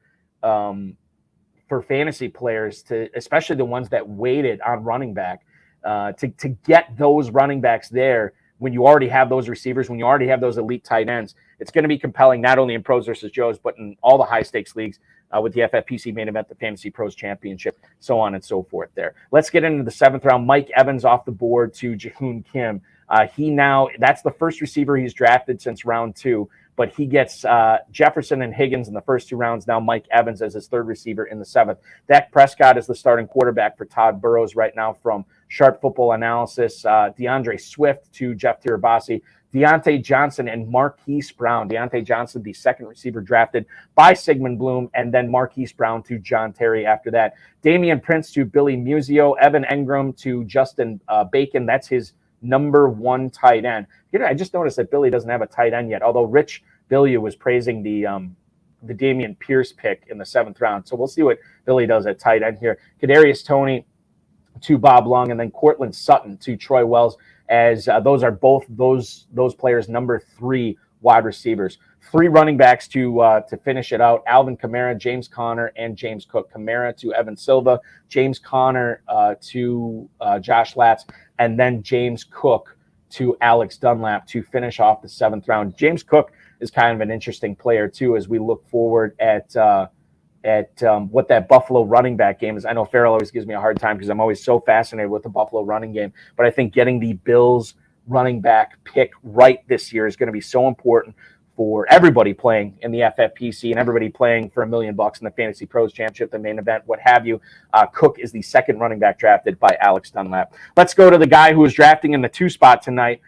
fantasy players, especially the ones that waited on running back, to get those running backs there when you already have those receivers, when you already have those elite tight ends. It's going to be compelling not only in pros versus Joes, but in all the high stakes leagues with the FFPC Main Event, the Fantasy Pros Championship, so on and so forth there. Let's get into the 7th round. Mike Evans off the board to Jahoon Kim. That's the first receiver he's drafted since round 2. But he gets Jefferson and Higgins in the first 2 rounds. Now Mike Evans as his 3rd receiver in the 7th. Dak Prescott is the starting quarterback for Todd Burrows right now from Sharp Football Analysis. DeAndre Swift to Jeff Tirabassi. Deontay Johnson and Marquise Brown. Deontay Johnson, the 2nd receiver drafted by Sigmund Bloom, and then Marquise Brown to John Terry after that. Damian Prince to Billy Muzio. Evan Engram to Justin Bacon. That's his number 1 tight end. I just noticed that Billy doesn't have a tight end yet, although Rich Billy was praising the Dameon Pierce pick in the 7th round. So we'll see what Billy does at tight end here. Kadarius Toney to Bob Long, and then Cortland Sutton to Troy Wells, as those are both those players' number 3 wide receivers. 3 running backs to finish it out: Alvin Kamara, James Conner, and James Cook. Kamara to Evan Silva, James Conner to Josh Latz, and then James Cook to Alex Dunlap to finish off the 7th round. James Cook is kind of an interesting player too, as we look forward at what that Buffalo running back game is. I know Farrell always gives me a hard time because I'm always so fascinated with the Buffalo running game, but I think getting the Bills running back pick right this year is going to be so important for everybody playing in the FFPC and everybody playing for $1 million in the Fantasy Pros Championship, the main event, what have you. Cook is the 2nd running back drafted by Alex Dunlap. Let's go to the guy who was drafting in the 2 spot tonight.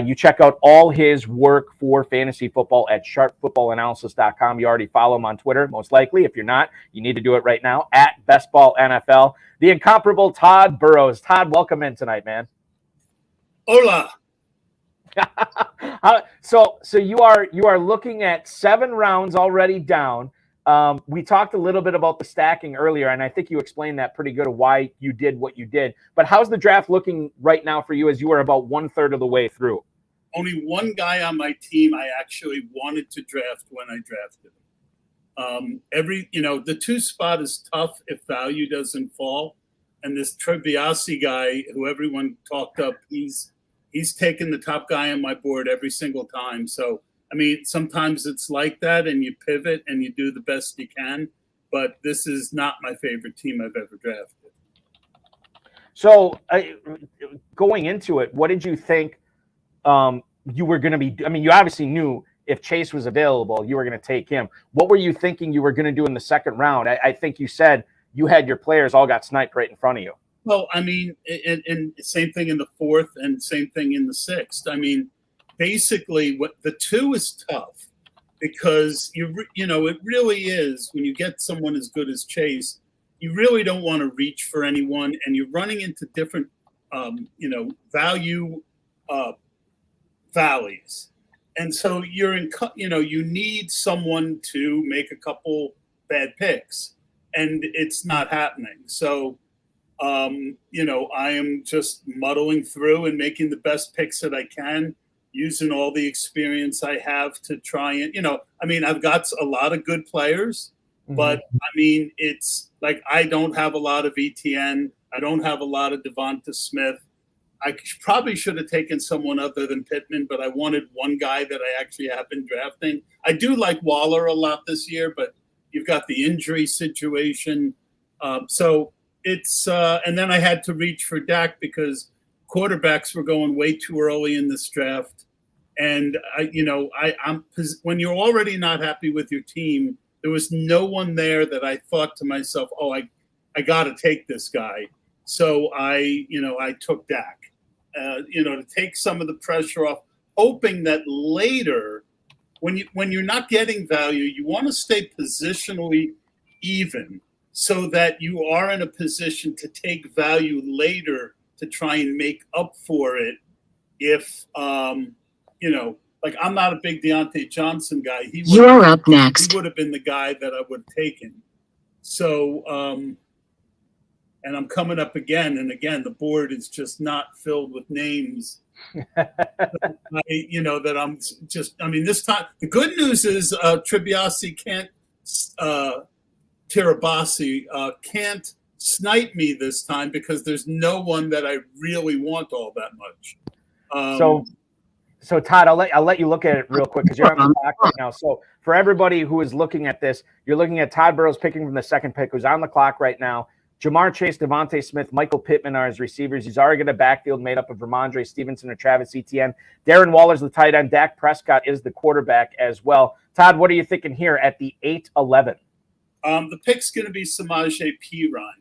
You check out all his work for fantasy football at sharpfootballanalysis.com. You already follow him on Twitter, most likely. If you're not, you need to do it right now, at BestBallNFL. The incomparable Todd Burrows. Todd, welcome in tonight, man. Hola. So you are looking at 7 rounds already down. We talked a little bit about the stacking earlier, and I think you explained that pretty good of why you did what you did. But how's the draft looking right now for you as you are about 1/3 of the way through? Only one guy on my team I actually wanted to draft when I drafted him. The 2 spot is tough if value doesn't fall. And this Trebiasi guy, who everyone talked up, he's taken the top guy on my board every single time. So, I mean, sometimes it's like that and you pivot and you do the best you can. But this is not my favorite team I've ever drafted. So going into it, what did you think you were going to be? I mean, you obviously knew if Chase was available, you were going to take him. What were you thinking you were going to do in the 2nd round? I think you said you had your players all got sniped right in front of you. Well, I mean, and same thing in the 4th and same thing in the 6th. I mean, basically, what the 2 is tough because it really is when you get someone as good as Chase, you really don't want to reach for anyone, and you're running into different, value valleys, and so you're in. You need someone to make a couple bad picks, and it's not happening. So. I am just muddling through and making the best picks that I can, using all the experience I have to try and, I've got a lot of good players, but it's like I don't have a lot of ETN. I don't have a lot of Devonta Smith. I probably should have taken someone other than Pittman, but I wanted one guy that I actually have been drafting. I do like Waller a lot this year, but you've got the injury situation. It's and then I had to reach for Dak because quarterbacks were going way too early in this draft. And I'm when you're already not happy with your team, there was no one there that I thought to myself, oh, I got to take this guy. So I took Dak, to take some of the pressure off, hoping that later when you're not getting value, you want to stay positionally even so that you are in a position to take value later to try and make up for it. If like I'm not a big Deontay Johnson guy. You're up next. He would have been the guy that I would have taken. So, and I'm coming up again and again. The board is just not filled with names. That I'm just. I mean, this time the good news is Tribbiasi can't, Tirabassi can't snipe me this time because there's no one that I really want all that much. So Todd, I'll let you look at it real quick because you're on the clock right now. So for everybody who is looking at this, you're looking at Todd Burrows picking from the second pick, who's on the clock right now. Jamar Chase, Devontae Smith, Michael Pittman are his receivers. He's already got a backfield made up of Ramondre Stevenson or Travis Etienne. Darren Waller's the tight end. Dak Prescott is the quarterback as well. Todd, what are you thinking here at the 8-11? The pick's going to be Samaje Perine.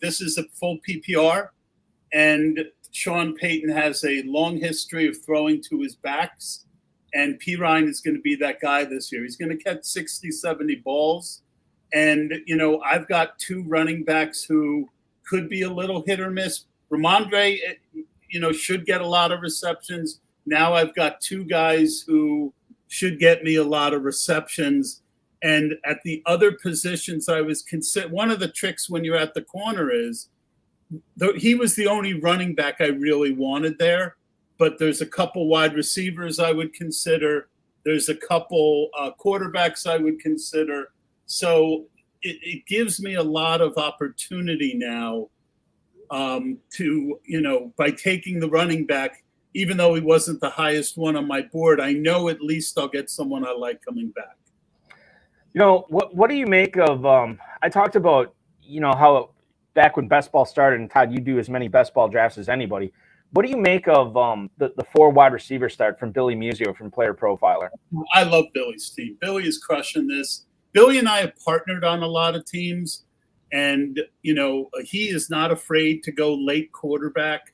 This is a full PPR, and Sean Payton has a long history of throwing to his backs, and Perine is going to be that guy this year. He's going to catch 60, 70 balls. And, I've got two running backs who could be a little hit or miss. Ramondre, should get a lot of receptions. Now I've got two guys who should get me a lot of receptions. And at the other positions, I was one of the tricks when you're at the corner is he was the only running back I really wanted there. But there's a couple wide receivers I would consider. There's a couple quarterbacks I would consider. So it gives me a lot of opportunity now to, by taking the running back, even though he wasn't the highest one on my board, I know at least I'll get someone I like coming back. What do you make of I talked about, how back when best ball started, and Todd, you do as many best ball drafts as anybody. What do you make of the four wide receiver start from Billy Muzio from Player Profiler? I love Billy's team. Billy is crushing this. Billy and I have partnered on a lot of teams, and, he is not afraid to go late quarterback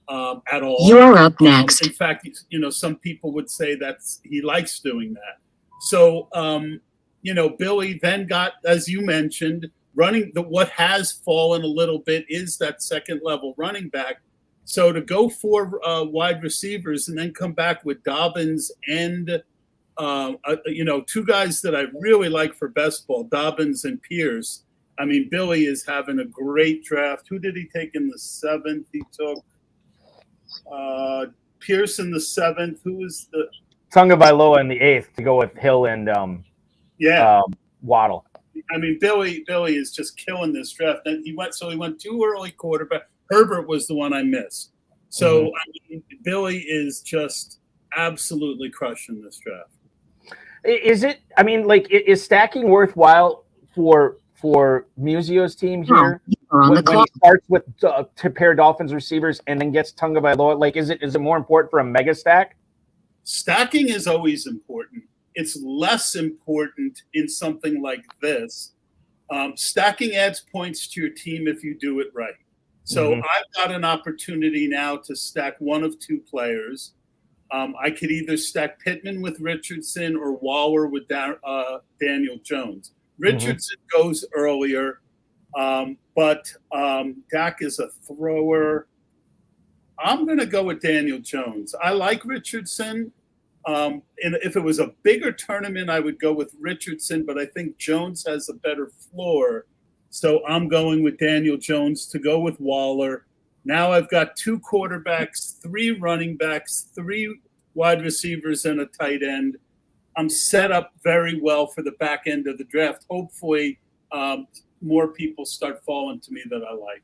at all. You're up next. In fact, some people would say he likes doing that. So, Billy then got, as you mentioned, what has fallen a little bit is that second level running back. So to go for wide receivers and then come back with Dobbins and two guys that I really like for best ball, Dobbins and Pierce. I mean, Billy is having a great draft. Who did he take in the 7th? He took Pierce in the 7th. Who was the Tagovailoa in the 8th to go with Hill and Waddle. I mean, Billy is just killing this draft. And he went too early quarterback. Herbert was the one I missed. So I mean, Billy is just absolutely crushing this draft. Is it? I mean, is stacking worthwhile for Muzio's team here when he starts with to pair Dolphins receivers and then gets Tagovailoa? Is it more important for a mega stack? Stacking is always important. It's less important in something like this. Stacking adds points to your team if you do it right. So I've got an opportunity now to stack one of two players. I could either stack Pittman with Richardson or Waller with Daniel Jones. Richardson goes earlier, but Dak is a thrower. I'm going to go with Daniel Jones. I like Richardson. And if it was a bigger tournament, I would go with Richardson, but I think Jones has a better floor. So I'm going with Daniel Jones to go with Waller. Now I've got two quarterbacks, three running backs, three wide receivers, and a tight end. I'm set up very well for the back end of the draft. Hopefully, more people start falling to me that I like.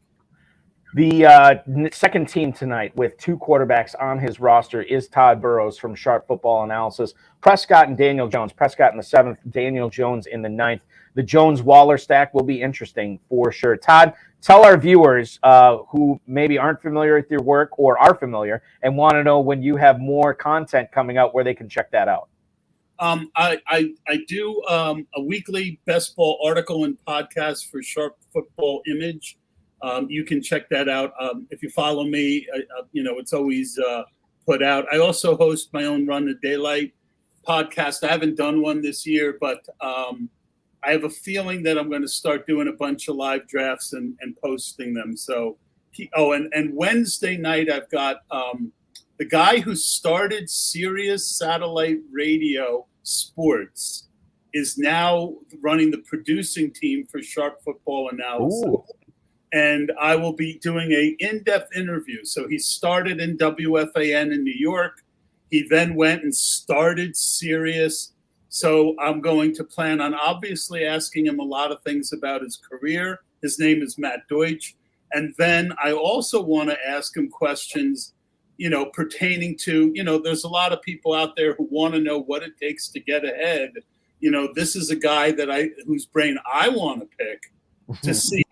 The second team tonight with two quarterbacks on his roster is Todd Burrows from Sharp Football Analysis. Prescott and Daniel Jones. Prescott in the 7th, Daniel Jones in the 9th. The Jones-Waller stack will be interesting for sure. Todd, tell our viewers who maybe aren't familiar with your work or are familiar and want to know when you have more content coming out where they can check that out. I do a weekly best ball article and podcast for Sharp Football Image. You can check that out. If you follow me, it's always put out. I also host my own Run the Daylight podcast. I haven't done one this year, but I have a feeling that I'm going to start doing a bunch of live drafts and posting them. So, and Wednesday night I've got the guy who started Sirius Satellite Radio Sports is now running the producing team for Sharp Football Analysis. Ooh. And I will be doing a in-depth interview. So he started in WFAN in New York. He then went and started Sirius. So I'm going to plan on obviously asking him a lot of things about his career. His name is Matt Deutsch. And then I also want to ask him questions, pertaining to, there's a lot of people out there who want to know what it takes to get ahead. This is a guy whose brain I want to pick to see,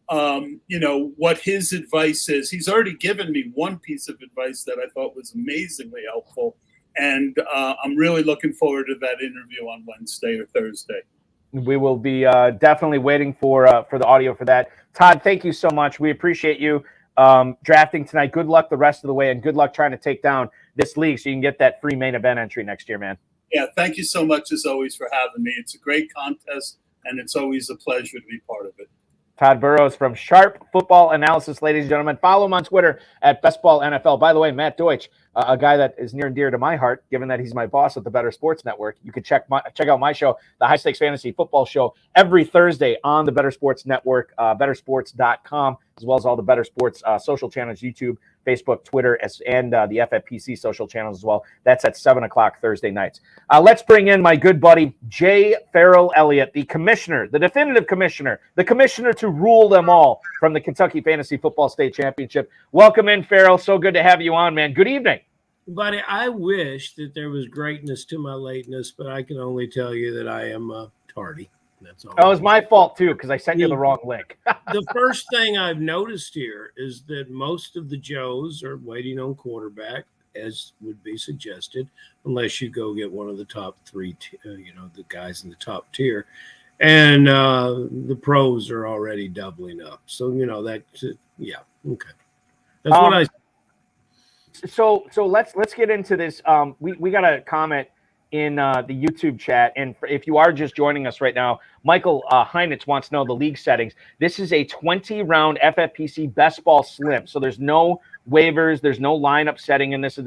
what his advice is. He's already given me one piece of advice that I thought was amazingly helpful. And I'm really looking forward to that interview on Wednesday or Thursday. We will be definitely waiting for the audio for that. Todd, thank you so much. We appreciate you drafting tonight. Good luck the rest of the way, and good luck trying to take down this league so you can get that free main event entry next year, man. Yeah, thank you so much as always for having me. It's a great contest, and it's always a pleasure to be part of it. Todd Burrows from Sharp Football Analysis, ladies and gentlemen. Follow him on Twitter at BestBallNFL. By the way, Matt Deutsch, a guy that is near and dear to my heart, given that he's my boss at the Better Sports Network. You can check out my show, the High Stakes Fantasy Football Show, every Thursday on the Better Sports Network, bettersports.com, as well as all the Better Sports social channels, YouTube, Facebook, Twitter, and the FFPC social channels as well. That's at 7 o'clock Thursday nights. Let's bring in my good buddy, Farrell Elliott, the commissioner, the definitive commissioner, the commissioner to rule them all from the Kentucky Fantasy Football State Championship. Welcome in, Farrell. So good to have you on, man. Good evening. Buddy, I wish that there was greatness to my lateness, but I can only tell you that I am tardy. That's all. That was my fault, too, because I sent you the wrong link. The first thing I've noticed here is that most of the Joes are waiting on quarterback, as would be suggested, unless you go get one of the top three, the guys in the top tier. And the pros are already doubling up. So, yeah, okay. That's what I. So let's get into this. We got a comment in the YouTube chat, and if you are just joining us right now, Michael Heinitz wants to know the league settings. This is a 20-round FFPC best ball slim, so there's no waivers, there's no lineup setting in this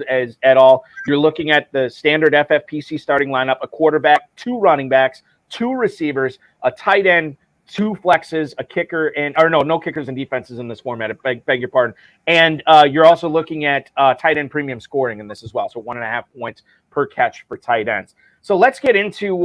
at all. You're looking at the standard FFPC starting lineup: a quarterback, 2 running backs, 2 receivers, a tight end, 2 flexes, a kicker, no kickers and defenses in this format. Beg your pardon. And you're also looking at tight end premium scoring in this as well. So 1.5 points per catch for tight ends. So let's get into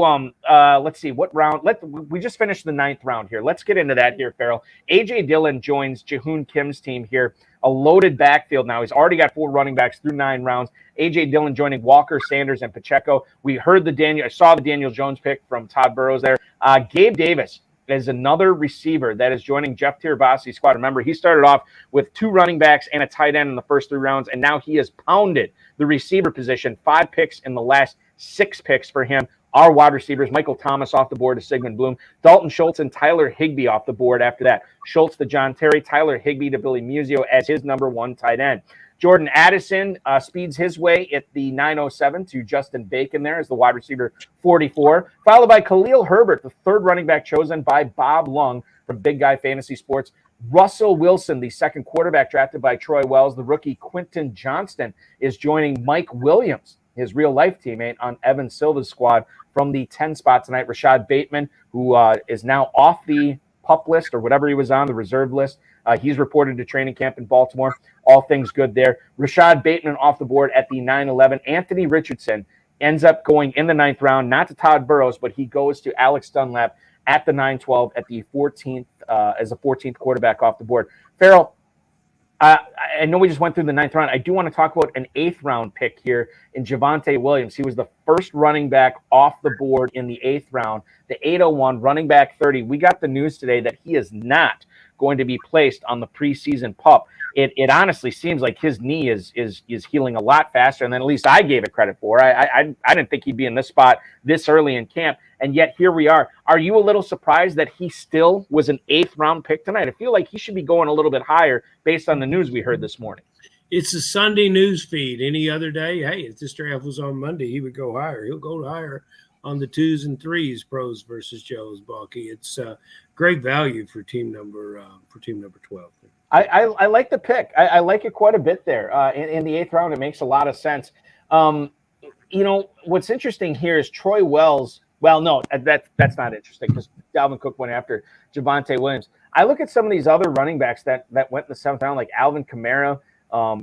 let's see what round. We just finished the 9th round here. Let's get into that here, Farrell. AJ Dillon joins Jahoon Kim's team here. A loaded backfield now. He's already got 4 running backs through 9 rounds. AJ Dillon joining Walker, Sanders, and Pacheco. I saw the Daniel Jones pick from Todd Burrows there. Gabe Davis is another receiver that is joining Jeff Tirabasi's squad. Remember, he started off with 2 running backs and a tight end in the first 3 rounds, and now he has pounded the receiver position. 5 picks in the last 6 picks for him. Our wide receivers, Michael Thomas off the board to Sigmund Bloom, Dalton Schultz and Tyler Higbee off the board after that. Schultz to John Terry, Tyler Higbee to Billy Muzio as his number 1 tight end. Jordan Addison speeds his way at the 907 to Justin Bacon there as the wide receiver 44, followed by Khalil Herbert, the 3rd running back chosen by Bob Lung from Big Guy Fantasy Sports. Russell Wilson, the 2nd quarterback drafted by Troy Wells. The rookie Quentin Johnston is joining Mike Williams, his real-life teammate, on Evan Silva's squad from the 10 spot tonight. Rashad Bateman, who is now off the PUP list or whatever he was on, the reserve list. He's reported to training camp in Baltimore. All things good there. Rashad Bateman off the board at the 9-11. Anthony Richardson ends up going in the 9th round, not to Todd Burrows, but he goes to Alex Dunlap at the 9-12 at the 14th as a 14th quarterback off the board. Farrell, I know we just went through the 9th round. I do want to talk about an 8th round pick here in Javonte Williams. He was the first running back off the board in the 8th round, the 801 running back 30. We got the news today that he is not going to be placed on the preseason PUP. It honestly seems like his knee is healing a lot faster than at least I gave it credit for. I didn't think he'd be in this spot this early in camp, and yet here we are. Are you a little surprised that he still was an 8th round pick tonight? I feel like he should be going a little bit higher based on the news we heard this morning. It's a Sunday news feed. Any other day, hey, if this draft was on Monday, he would go higher. He'll go higher on the 2s and 3s, pros versus Joes, Balky. It's great value for team number 12. I like the pick. I like it quite a bit there. In the 8th round, it makes a lot of sense. What's interesting here is Troy Wells. Well, no, that's not interesting because Dalvin Cook went after Javonte Williams. I look at some of these other running backs that went in the 7th round, like Alvin Kamara,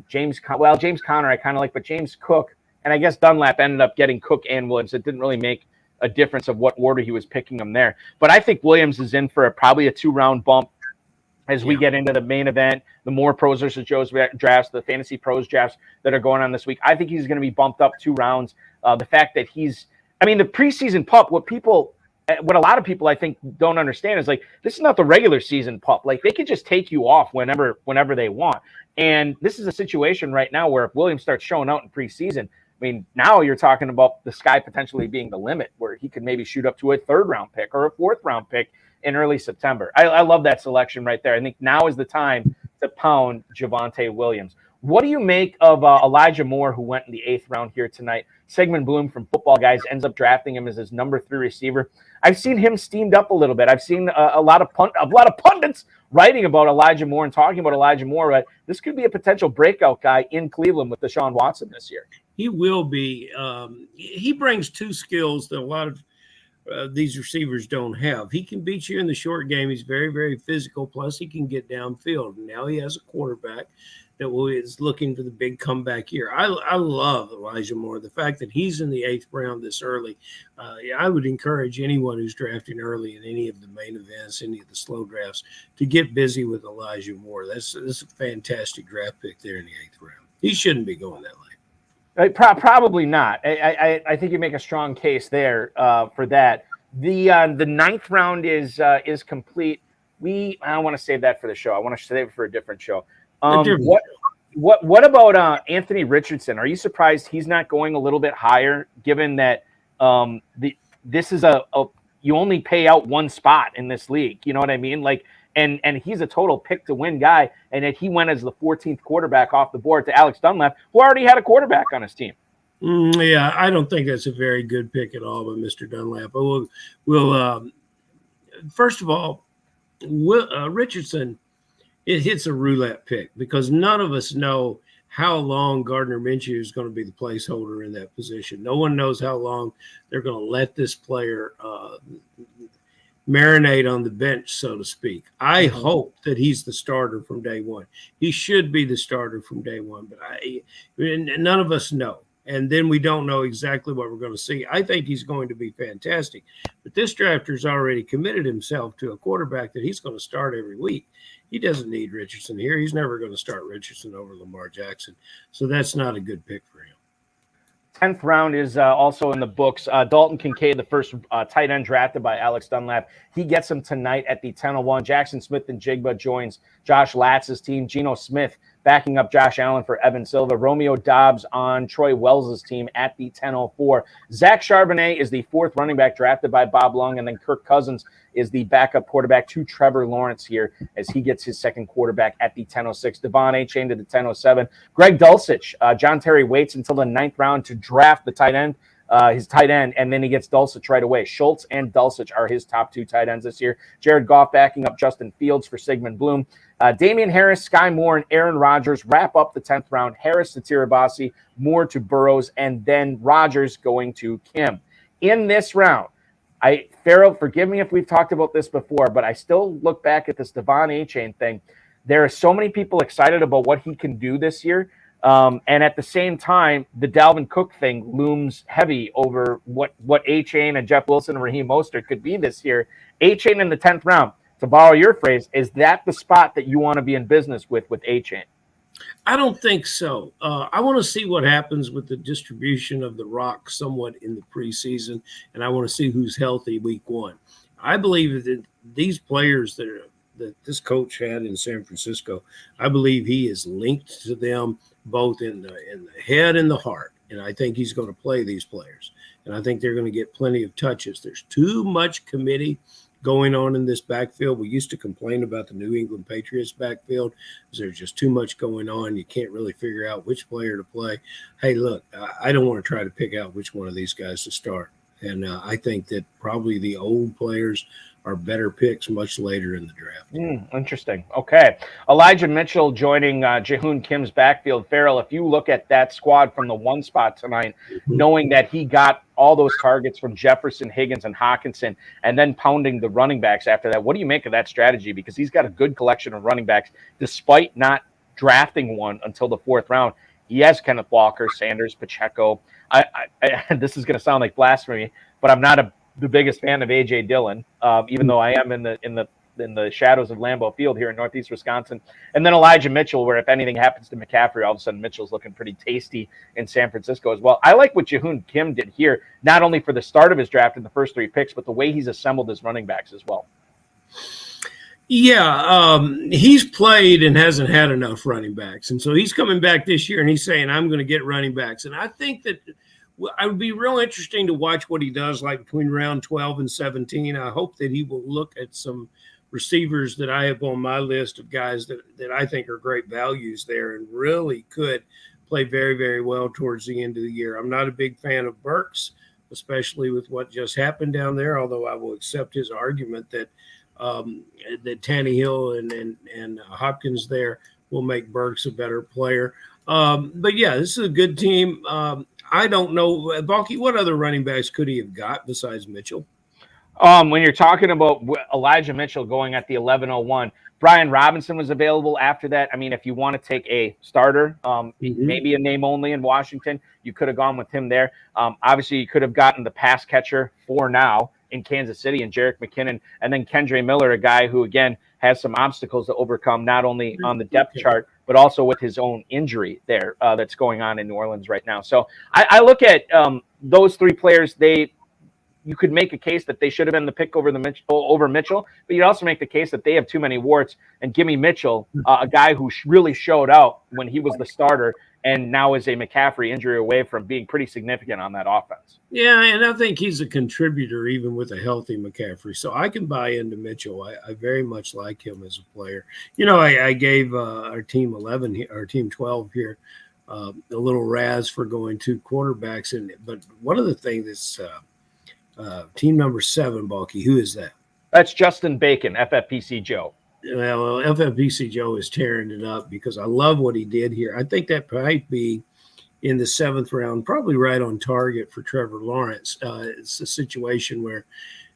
James Conner I kind of like, but James Cook, and I guess Dunlap ended up getting Cook and Williams. It didn't really make a difference of what order he was picking them there. But I think Williams is in for probably a 2-round bump as we get into the main event, the more pros versus Joes drafts, the fantasy pros drafts that are going on this week. I think he's going to be bumped up 2 rounds. The fact that the preseason pup, what a lot of people I think don't understand is like, this is not the regular season pup. Like, they could just take you off whenever they want. And this is a situation right now where if Williams starts showing out in preseason, now you're talking about the sky potentially being the limit where he could maybe shoot up to a 3rd round pick or a 4th round pick in early September. I love that selection right there. I think now is the time to pound Javonte Williams. What do you make of Elijah Moore, who went in the 8th round here tonight? Sigmund Bloom from Footballguys ends up drafting him as his number 3 receiver. I've seen him steamed up a little bit. I've seen a lot of pundits writing about Elijah Moore and talking about Elijah Moore. But this could be a potential breakout guy in Cleveland with Deshaun Watson this year. He will be. He brings 2 skills that a lot of these receivers don't have. He can beat you in the short game. He's very, very physical. Plus, he can get downfield. And now he has a quarterback that is looking for the big comeback year. I love Elijah Moore. The fact that he's in the 8th round this early, I would encourage anyone who's drafting early in any of the main events, any of the slow drafts, to get busy with Elijah Moore. That's a fantastic draft pick there in the 8th round. He shouldn't be going that late. Probably not. I think you make a strong case there for that. The 9th round is complete. I don't want to save that for the show. I want to save it for a different show. What about Anthony Richardson? Are you surprised he's not going a little bit higher, given that this is you only pay out 1 spot in this league? You know what I mean? Like, and he's a total pick to win guy, and yet he went as the 14th quarterback off the board to Alex Dunlap, who already had a quarterback on his team. Yeah, I don't think that's a very good pick at all by Mr. Dunlap. But we'll first of all, Richardson, it hits a roulette pick because none of us know how long Gardner Minshew is going to be the placeholder in that position. No one knows how long they're going to let this player marinate on the bench, so to speak. I hope that he's the starter from day one. He should be the starter from day one, but none of us know. And then we don't know exactly what we're going to see. I think he's going to be fantastic. But this drafter's already committed himself to a quarterback that he's going to start every week. He doesn't need Richardson here. He's never going to start Richardson over Lamar Jackson. So that's not a good pick for him. 10th round is also in the books. Dalton Kincaid, the first tight end drafted by Alex Dunlap. He gets him tonight at the 10:01. Jackson Smith and Jigba joins Josh Latz's team. Geno Smith backing up Josh Allen for Evan Silva. Romeo Dobbs on Troy Wells' team at the 10:04. Zach Charbonnet is the 4th running back drafted by Bob Lung, and then Kirk Cousins is the backup quarterback to Trevor Lawrence here as he gets his 2nd quarterback at the 10:06. Devon Achane to the 10:07. Greg Dulcich, John Terry waits until the 9th round to draft the tight end, his tight end, and then he gets Dulcich right away. Schultz and Dulcich are his top 2 tight ends this year. Jared Goff backing up Justin Fields for Sigmund Bloom. Damian Harris, Sky Moore, and Aaron Rodgers wrap up the 10th round. Harris to Tirabassi, Moore to Burrows, and then Rodgers going to Kim. In this round, Farrell, forgive me if we've talked about this before, but I still look back at this Devon Achane thing. There are so many people excited about what he can do this year. And at the same time, the Dalvin Cook thing looms heavy over what Achane and Jeff Wilson and Raheem Mostert could be this year. Achane in the 10th round, to borrow your phrase, is that the spot that you want to be in business with Achane? I don't think so. I want to see what happens with the distribution of the rock somewhat in the preseason, and I want to see who's healthy week 1. I believe that these players that this coach had in San Francisco, I believe he is linked to them both in the head and the heart, and I think he's going to play these players, and I think they're going to get plenty of touches. There's too much committee going on in this backfield. We used to complain about the New England Patriots backfield because there's just too much going on. You can't really figure out which player to play. Hey, look, I don't want to try to pick out which one of these guys to start. And I think that probably the old players are better picks much later in the draft. Interesting. Okay. Elijah Mitchell joining Jahoon Kim's backfield. Farrell, if you look at that squad from the 1 spot tonight, knowing that he got all those targets from Jefferson, Higgins, and Hawkinson, and then pounding the running backs after that, what do you make of that strategy? Because he's got a good collection of running backs, despite not drafting one until the 4th round. He has Kenneth Walker, Sanders, Pacheco. This is going to sound like blasphemy, but I'm not the biggest fan of A.J. Dillon, even though I am in the shadows of Lambeau Field here in Northeast Wisconsin. And then Elijah Mitchell, where if anything happens to McCaffrey, all of a sudden Mitchell's looking pretty tasty in San Francisco as well. I like what Jahoon Kim did here, not only for the start of his draft in the first 3 picks, but the way he's assembled his running backs as well. Yeah, he's played and hasn't had enough running backs. And so he's coming back this year and he's saying, I'm going to get running backs. And I think that it would be real interesting to watch what he does like between round 12 and 17. I hope that he will look at some receivers that I have on my list of guys that I think are great values there and really could play very, very well towards the end of the year. I'm not a big fan of Burks, especially with what just happened down there, although I will accept his argument that Tannehill and Hopkins there will make Burks a better player. But yeah, this is a good team. I don't know, Balky, what other running backs could he have got besides Mitchell? When you're talking about Elijah Mitchell going at the 11:01, Brian Robinson was available after that. I mean, if you want to take a starter, maybe a name only in Washington, you could have gone with him there. Obviously, you could have gotten the pass catcher for now in Kansas City and Jerick McKinnon, and then Kendre Miller, a guy who, again, has some obstacles to overcome, not only on the depth chart, but also with his own injury there that's going on in New Orleans right now. So I look at those 3 players. You could make a case that they should have been the pick over Mitchell, but you'd also make the case that they have too many warts. And Gimme Mitchell, a guy who really showed out when he was the starter and now is a McCaffrey injury away from being pretty significant on that offense. Yeah, and I think he's a contributor even with a healthy McCaffrey. So I can buy into Mitchell. I very much like him as a player. You know, I gave our team 11, our team 12 here, a little razz for going 2 quarterbacks. But one of the things that's team number 7, Balky, who is that? That's Justin Bacon, FFPC Joe. Well, FFPC Joe is tearing it up because I love what he did here. I think that might be in the 7th round, probably right on target for Trevor Lawrence. It's a situation where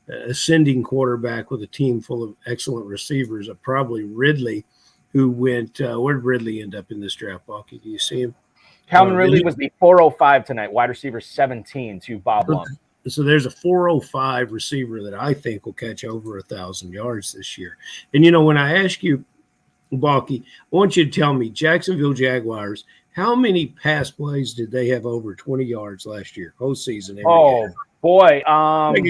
ascending quarterback with a team full of excellent receivers, probably Ridley, who went where did Ridley end up in this draft, Balky? Do you see him? Calvin Ridley was the 405 tonight, wide receiver 17 to Bob Lund. So there's a 405 receiver that I think will catch over 1,000 yards this year. And, you know, when I ask you, Balky, I want you to tell me, Jacksonville Jaguars, how many pass plays did they have over 20 yards last year, whole season? Boy. I'd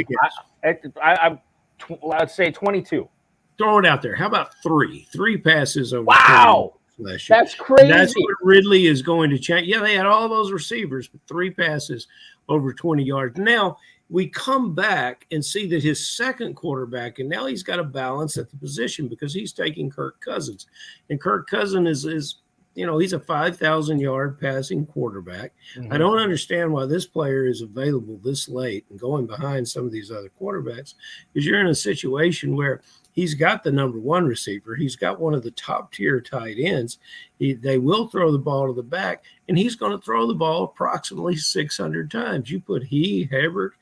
say 22. Throw it out there. How about 3? 3 passes over 20 last year. That's crazy. And that's what Ridley is going to change. Yeah, they had all those receivers, but 3 passes over 20 yards. Now we come back and see that his second quarterback, and now he's got a balance at the position because he's taking Kirk Cousins. And Kirk Cousins is you know, he's a 5,000-yard passing quarterback. Mm-hmm. I don't understand why this player is available this late and going behind some of these other quarterbacks, because you're in a situation where he's got the number one receiver. He's got one of the top-tier tight ends. They will throw the ball to the back, and he's going to throw the ball approximately 600 times. You put Herbert,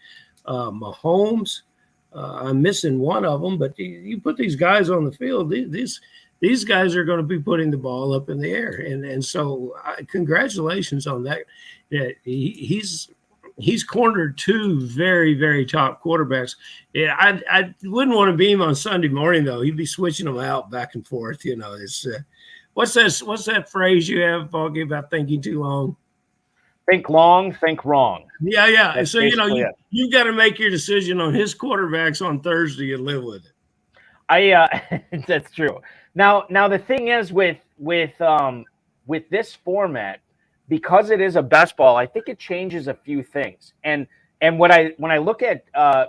Mahomes, I'm missing one of them, but you put these guys on the field, these guys are going to be putting the ball up in the air. And so congratulations on that. Yeah, he's cornered two very, very top quarterbacks. Yeah, I wouldn't want to be him on Sunday morning, though. He'd be switching them out back and forth. You know, it's what's that phrase you have, Foggy, about thinking too long? Think long, think wrong. Yeah. That's so, you know, you got to make your decision on his quarterbacks on Thursday and live with it. That's true. Now the thing is with this format, because it is a best ball, I think it changes a few things. And And when I look at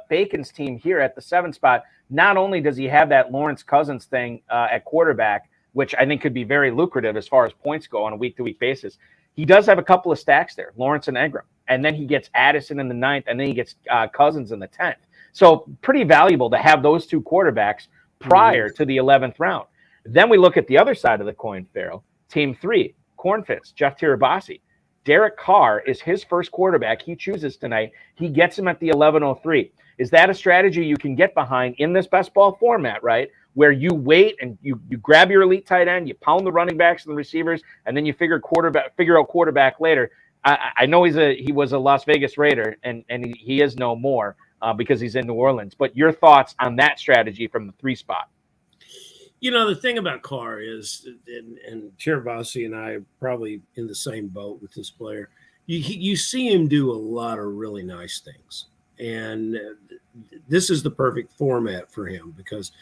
Bacon's team here at the 7 spot, not only does he have that Lawrence Cousins thing at quarterback, which I think could be very lucrative as far as points go on a week-to-week basis, he does have a couple of stacks there, Lawrence and Engram. And then he gets Addison in the 9th, and then he gets Cousins in the 10th. So pretty valuable to have those 2 quarterbacks prior to the 11th round. Then we look at the other side of the coin, Farrell. Team 3, Cornfits, Jeff Tirabassi. Derek Carr is his first quarterback he chooses tonight. He gets him at the 11:03. Is that a strategy you can get behind in this best ball format, right? Where you wait and you grab your elite tight end, you pound the running backs and the receivers, and then you figure out quarterback later. I know he was a Las Vegas Raider, and he is no more because he's in New Orleans. But your thoughts on that strategy from the 3 spot? You know, the thing about Carr is, and Chervasi and I are probably in the same boat with this player, you see him do a lot of really nice things. And this is the perfect format for him because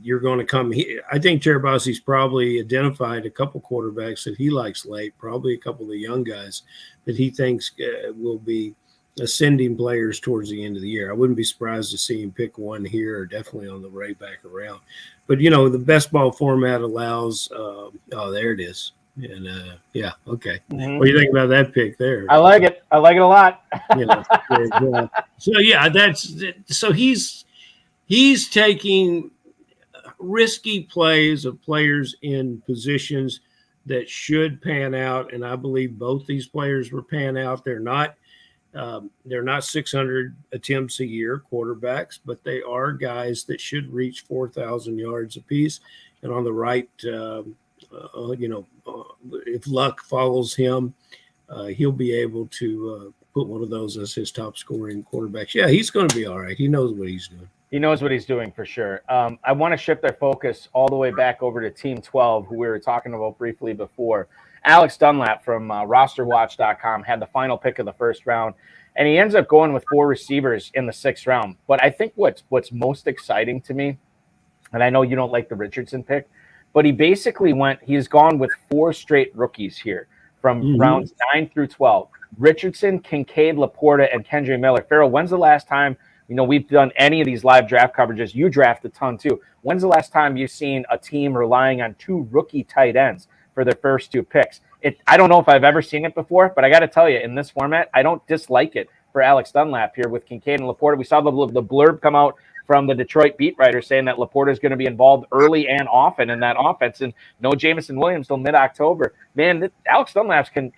you're going to come here. I think Chervasi's probably identified a couple quarterbacks that he likes late, probably a couple of the young guys that he thinks will be ascending players towards the end of the year. I wouldn't be surprised to see him pick one here or definitely on the way back around. But, you know, the best ball format allows there it is. And, okay. Mm-hmm. What do you think about that pick there? I like it. I like it a lot. You know, so, yeah, so he's taking risky plays of players in positions that should pan out, and I believe both these players will pan out. They're not 600 attempts a year quarterbacks, but they are guys that should reach 4,000 yards apiece. And on the right, if luck follows him, he'll be able to put one of those as his top scoring quarterbacks. Yeah, he's going to be all right. He knows what he's doing. He knows what he's doing for sure. I want to shift our focus all the way back over to Team 12, who we were talking about briefly before. Alex Dunlap from rosterwatch.com had the final pick of the first round, and he ends up going with 4 receivers in the 6th round. But I think what's most exciting to me, and I know you don't like the Richardson pick, but he's gone with 4 straight rookies here from rounds 9 through 12. Richardson, Kincaid, Laporta, and Kendre Miller. Farrell, when's the last time, we've done any of these live draft coverages? You draft a ton too. When's the last time you've seen a team relying on 2 rookie tight ends for their first 2 picks? I don't know if I've ever seen it before, but I got to tell you, in this format, I don't dislike it for Alex Dunlap here with Kincaid and Laporta. We saw the blurb come out from the Detroit beat writer saying that Laporta is going to be involved early and often in that offense, and no Jameson Williams till mid-October. Man, Alex Dunlap can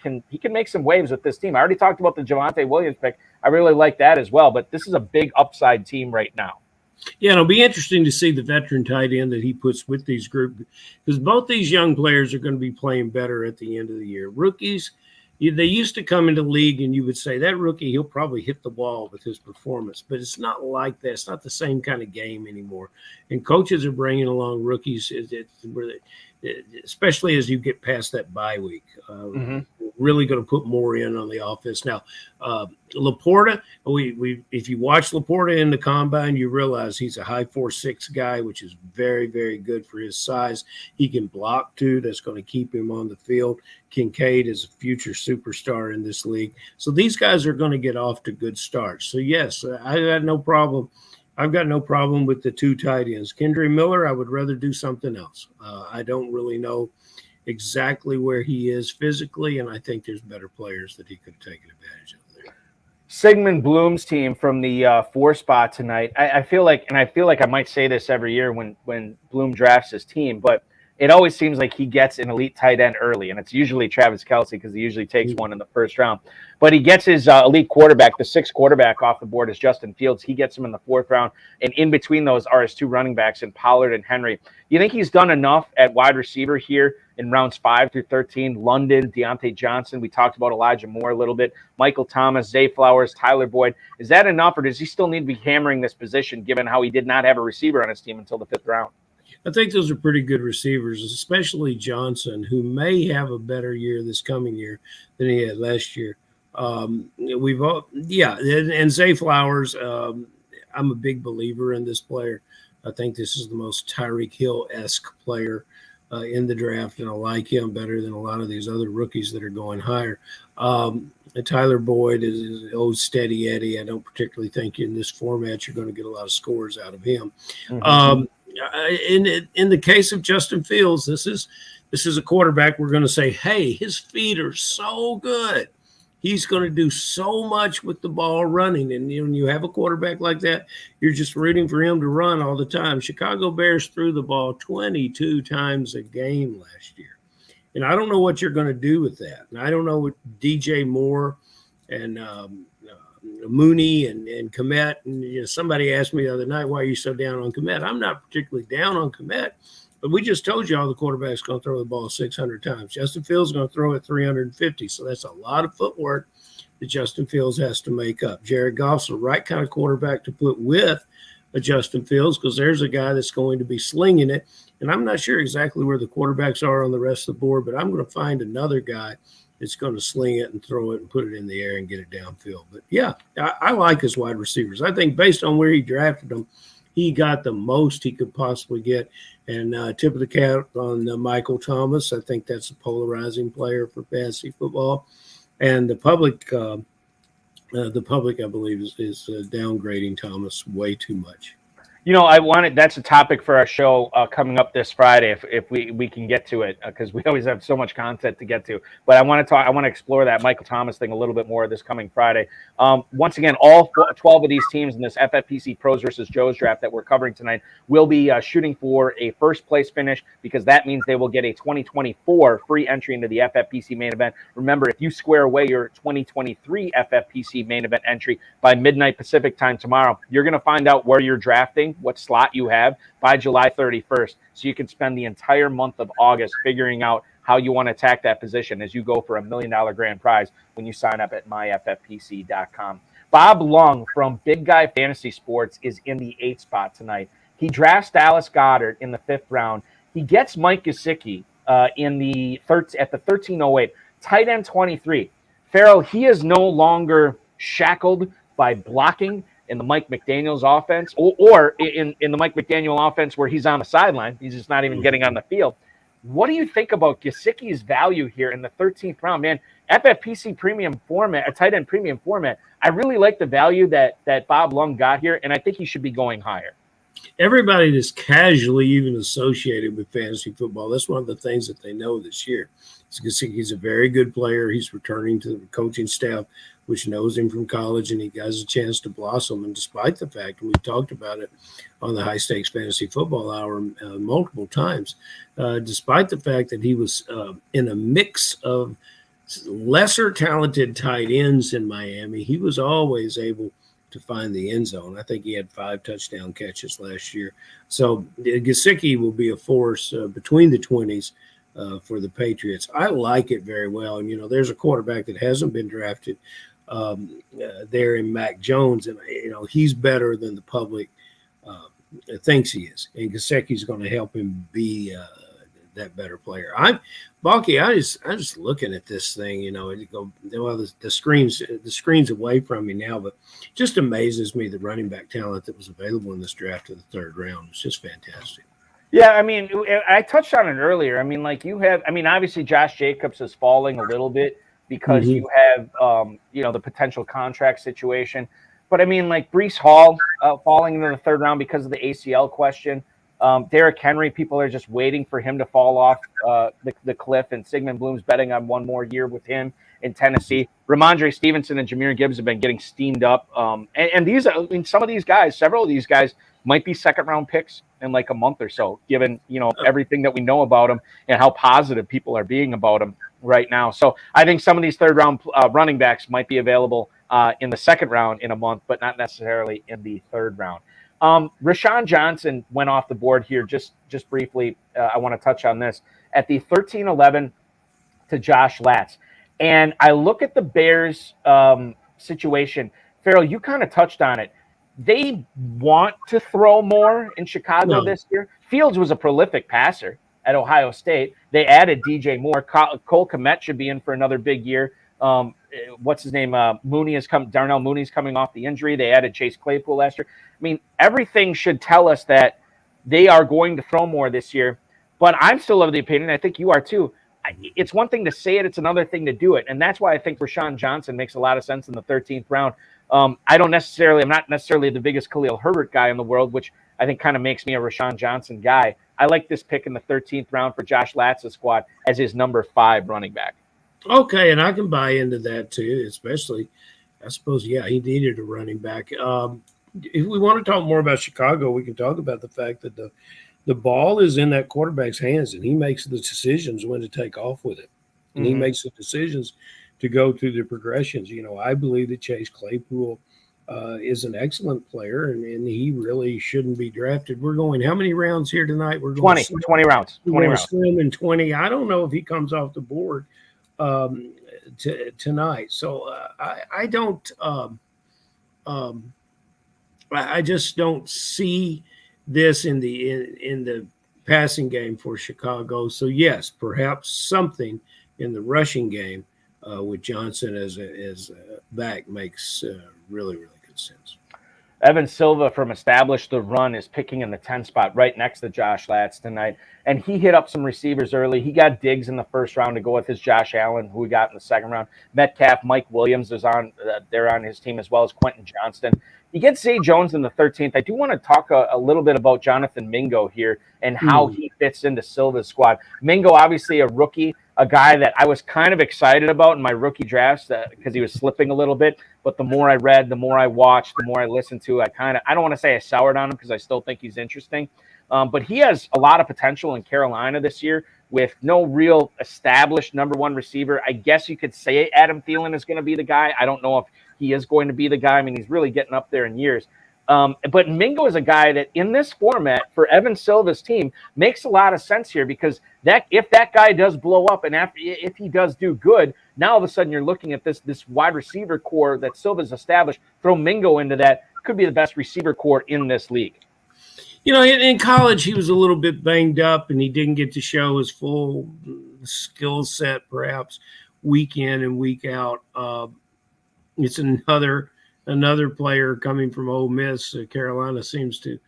make some waves with this team. I already talked about the Javonte Williams pick. I really like that as well, but this is a big upside team right now. Yeah, it'll be interesting to see the veteran tight end that he puts with these groups, because both these young players are going to be playing better at the end of the year. Rookies, they used to come into the league and you would say that rookie, he'll probably hit the wall with his performance, but it's not like that. It's not the same kind of game anymore. And coaches are bringing along rookies, especially as you get past that bye week. Really going to put more in on the offense. Now, Laporta, if you watch Laporta in the combine, you realize he's a high 4.6 guy, which is very, very good for his size. He can block too. That's going to keep him on the field. Kincaid is a future superstar in this league. So these guys are going to get off to good starts. So yes, I got no problem. I've got no problem with the 2 tight ends. Kendre Miller, I would rather do something else. I don't really know exactly where he is physically, and I think there's better players that he could have taken advantage of there. Sigmund Bloom's team from the 4 spot tonight. I feel like I might say this every year when Bloom drafts his team, but it always seems like he gets an elite tight end early, and it's usually Travis Kelce because he usually takes one in the first round. But he gets his elite quarterback, the 6th quarterback off the board is Justin Fields. He gets him in the 4th round, and in between those are his 2 running backs in Pollard and Henry. You think he's done enough at wide receiver here in rounds 5 through 13? London, Deontay Johnson. We talked about Elijah Moore a little bit. Michael Thomas, Zay Flowers, Tyler Boyd. Is that enough, or does he still need to be hammering this position given how he did not have a receiver on his team until the 5th round? I think those are pretty good receivers, especially Johnson, who may have a better year this coming year than he had last year. And Zay Flowers, I'm a big believer in this player. I think this is the most Tyreek Hill-esque player in the draft, and I like him better than a lot of these other rookies that are going higher. Tyler Boyd is old steady Eddie. I don't particularly think in this format you're going to get a lot of scores out of him. In the case of Justin Fields, this is a quarterback we're going to say, hey, his feet are so good. He's going to do so much with the ball running. And when you have a quarterback like that, you're just rooting for him to run all the time. Chicago Bears threw the ball 22 times a game last year. And I don't know what you're going to do with that. And I don't know what DJ Moore and Mooney and Kmet. And somebody asked me the other night, why are you so down on Kmet? I'm not particularly down on Kmet. But we just told you all the quarterback's going to throw the ball 600 times. Justin Fields is going to throw it 350. So that's a lot of footwork that Justin Fields has to make up. Jared Goff's the right kind of quarterback to put with a Justin Fields because there's a guy that's going to be slinging it. And I'm not sure exactly where the quarterbacks are on the rest of the board, but I'm going to find another guy that's going to sling it and throw it and put it in the air and get it downfield. But, yeah, I like his wide receivers. I think based on where he drafted them, he got the most he could possibly get. And tip of the cap on Michael Thomas. I think that's a polarizing player for fantasy football. And the public, I believe, is downgrading Thomas way too much. That's a topic for our show coming up this Friday if we can get to it because we always have so much content to get to. But I want to explore that Michael Thomas thing a little bit more this coming Friday. Once again, all 12 of these teams in this FFPC Pros versus Joe's draft that we're covering tonight will be shooting for a first place finish because that means they will get a 2024 free entry into the FFPC Main Event. Remember, if you square away your 2023 FFPC Main Event entry by midnight Pacific time tomorrow, you're going to find out where you're drafting, what slot you have by July 31st. So you can spend the entire month of August figuring out how you want to attack that position as you go for $1 million grand prize when you sign up at myffpc.com. Bob Lung from Big Guy Fantasy Sports is in the 8th spot tonight. He drafts Dallas Goedert in the 5th round. He gets Mike Gesicki at the 1308, tight end 23. Farrell, he is no longer shackled by blocking in the Mike McDaniel's offense or in the Mike McDaniel offense where he's on the sideline. He's just not even getting on the field. What do you think about Gesicki's value here in the 13th round, man? FFPC premium format, a tight end premium format. I really like the value that Bob Lung got here, and I think he should be going higher. Everybody that's casually even associated with fantasy football, that's one of the things that they know this year. Gesicki's a very good player. He's returning to the coaching staff, which knows him from college, and he has a chance to blossom. And despite the fact, and we talked about it on the High Stakes Fantasy Football Hour multiple times, despite the fact that he was in a mix of lesser talented tight ends in Miami, he was always able to find the end zone. I think he had 5 touchdown catches last year. So Gesicki will be a force between the 20s for the Patriots. I like it very well. And, there's a quarterback that hasn't been drafted there in Mac Jones, and he's better than the public thinks he is, and Gesicki's going to help him be that better player. I just looking at this thing, the screen's away from me now, but just amazes me the running back talent that was available in this draft in the 3rd round. It's just fantastic. Yeah, I touched on it earlier. Obviously Josh Jacobs is falling a little bit because you have, the potential contract situation. But Breece Hall falling into the 3rd round because of the ACL question. Derrick Henry, people are just waiting for him to fall off the cliff, and Sigmund Bloom's betting on one more year with him in Tennessee. Ramondre Stevenson and Jahmyr Gibbs have been getting steamed up. And some of these guys, several of these guys might be 2nd-round picks in a month or so, given, everything that we know about them and how positive people are being about them right now. So I think some of these 3rd-round running backs might be available in the 2nd round in a month, but not necessarily in the 3rd round. Rashawn Johnson went off the board here just briefly. I want to touch on this at the 13-11 to Josh Latz. And I look at the Bears situation. Farrell, you kind of touched on it. They want to throw more in Chicago this year. Fields was a prolific passer at Ohio State. They added DJ Moore. Cole Kmet should be in for another big year. What's his name? Darnell Mooney's coming off the injury. They added Chase Claypool last year. Everything should tell us that they are going to throw more this year. But I'm still of the opinion, I think you are too, it's one thing to say it, it's another thing to do it. And that's why I think Rashawn Johnson makes a lot of sense in the 13th round. I'm not necessarily the biggest Khalil Herbert guy in the world, which I think kind of makes me a Rashawn Johnson guy. I like this pick in the 13th round for Josh Latz's squad as his number 5 running back. Okay, and I can buy into that too, especially, I suppose, he needed a running back. If we want to talk more about Chicago, we can talk about the fact that the ball is in that quarterback's hands, and he makes the decisions when to take off with it. And he makes the decisions to go through the progressions. I believe that Chase Claypool is an excellent player, and he really shouldn't be drafted. We're going how many rounds here tonight? We're going 20 rounds. 20 rounds. Slim in 20. I don't know if he comes off the board tonight. So I don't I just don't see this in the passing game for Chicago. So yes, perhaps something in the rushing game with Johnson as a back makes really, really good sense. Evan Silva from Establish the Run is picking in the 10 spot right next to Josh Latz tonight. And he hit up some receivers early. He got Diggs in the first round to go with his Josh Allen, who we got in the second round. Metcalf, Mike Williams is on. They're on his team, as well as Quentin Johnston. He gets Zay Jones in the 13th. I do want to talk a little bit about Jonathan Mingo here and how he fits into Silva's squad. Mingo, obviously a rookie, a guy that I was kind of excited about in my rookie drafts because he was slipping a little bit. But the more I read, the more I watched, the more I listened to, I don't want to say I soured on him because I still think he's interesting. But he has a lot of potential in Carolina this year with no real established number 1 receiver. I guess you could say Adam Thielen is going to be the guy. I don't know if he is going to be the guy. I mean, he's really getting up there in years. But Mingo is a guy that in this format for Evan Silva's team makes a lot of sense here, because if that guy does blow up and if he does do good, now all of a sudden you're looking at this wide receiver core that Silva's established. Throw Mingo into that, could be the best receiver core in this league. In college, he was a little bit banged up and he didn't get to show his full skill set, perhaps week in and week out. It's another player coming from Ole Miss. Carolina seems to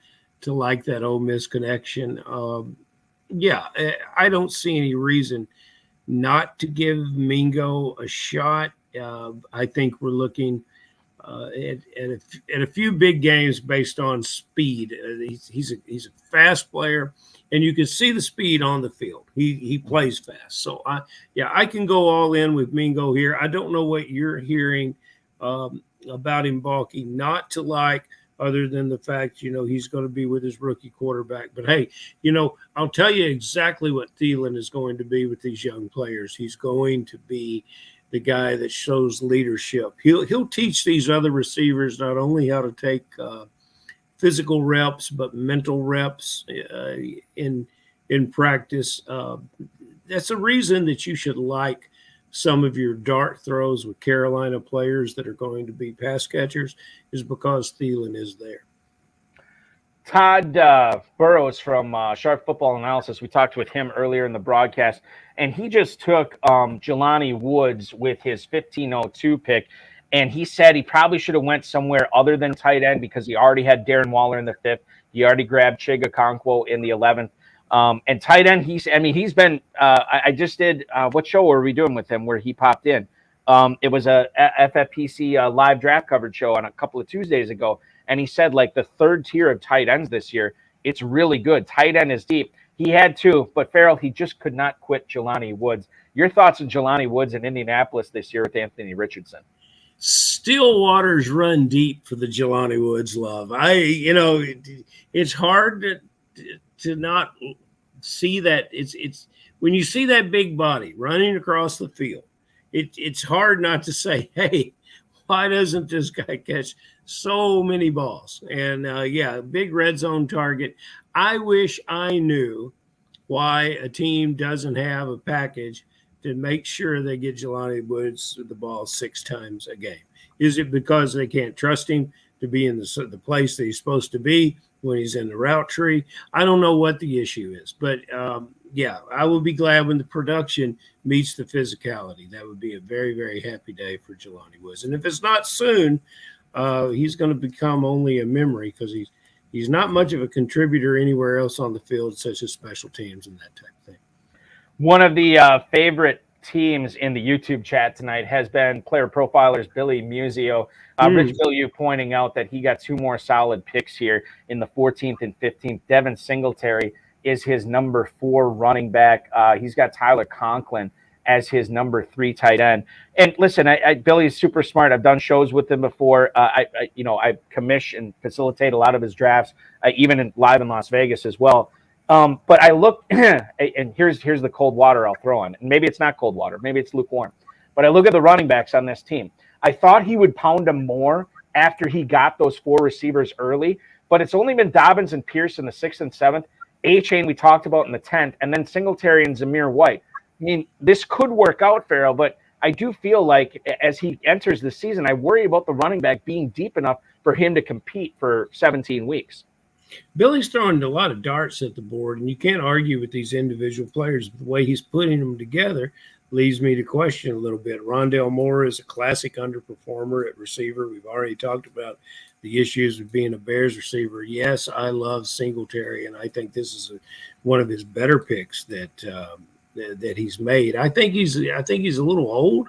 like that Ole Miss connection. I don't see any reason not to give Mingo a shot. I think we're looking at a few big games based on speed. He's a fast player, and you can see the speed on the field. He plays fast. So I can go all in with Mingo here. I don't know what you're hearing about him, Balky, not to like, other than the fact, he's going to be with his rookie quarterback. But hey, I'll tell you exactly what Thielen is going to be with these young players. He's going to be the guy that shows leadership. He'll teach these other receivers not only how to take physical reps, but mental reps in practice. That's a reason that you should like some of your dart throws with Carolina players that are going to be pass catchers, is because Thielen is there. Todd Burrows from Sharp Football Analysis, we talked with him earlier in the broadcast, and he just took Jelani Woods with his 1502 pick, and he said he probably should have went somewhere other than tight end because he already had Darren Waller in the 5th. He already grabbed Chiga Okonkwo in the 11th. And tight end, he's been, I just did, what show were we doing with him where he popped in? It was a FFPC live draft coverage show on a couple of Tuesdays ago. And he said, like, the 3rd tier of tight ends this year, it's really good. Tight end is deep. He had 2, but Farrell, he just could not quit Jelani Woods. Your thoughts on Jelani Woods in Indianapolis this year with Anthony Richardson? Still waters run deep for the Jelani Woods love. It's hard to not see that. It's when you see that big body running across the field, it's hard not to say, hey, why doesn't this guy catch so many balls? And big red zone target. I wish I knew why a team doesn't have a package to make sure they get Jelani Woods the ball 6 times a game. Is it because they can't trust him to be in the place that he's supposed to be when he's in the route tree? I don't know what the issue is, but I will be glad when the production meets the physicality. That would be a very, very happy day for Jelani Woods. And if it's not soon, he's going to become only a memory because He's not much of a contributor anywhere else on the field, such as special teams and that type of thing. One of the favorite teams in the YouTube chat tonight has been Player Profiler's Billy Muzio. Rich Bill, pointing out that he got 2 more solid picks here in the 14th and 15th. Devin Singletary is his number 4 running back. He's got Tyler Conklin as his number 3 tight end. And listen, Billy's super smart. I've done shows with him before. I commission and facilitate a lot of his drafts, even live in Las Vegas as well. But I look, and here's the cold water I'll throw on. And maybe it's not cold water. Maybe it's lukewarm. But I look at the running backs on this team. I thought he would pound them more after he got those 4 receivers early. But it's only been Dobbins and Pierce in the 6th and 7th. A-Chain we talked about in the 10th. And then Singletary and Zamir White. I mean, this could work out, Farrell, but I do feel like as he enters the season, I worry about the running back being deep enough for him to compete for 17 weeks. Billy's throwing a lot of darts at the board, and you can't argue with these individual players. The way he's putting them together leads me to question a little bit. Rondale Moore is a classic underperformer at receiver. We've already talked about the issues with being a Bears receiver. Yes, I love Singletary, and I think this is one of his better picks that he's made. I think he's a little old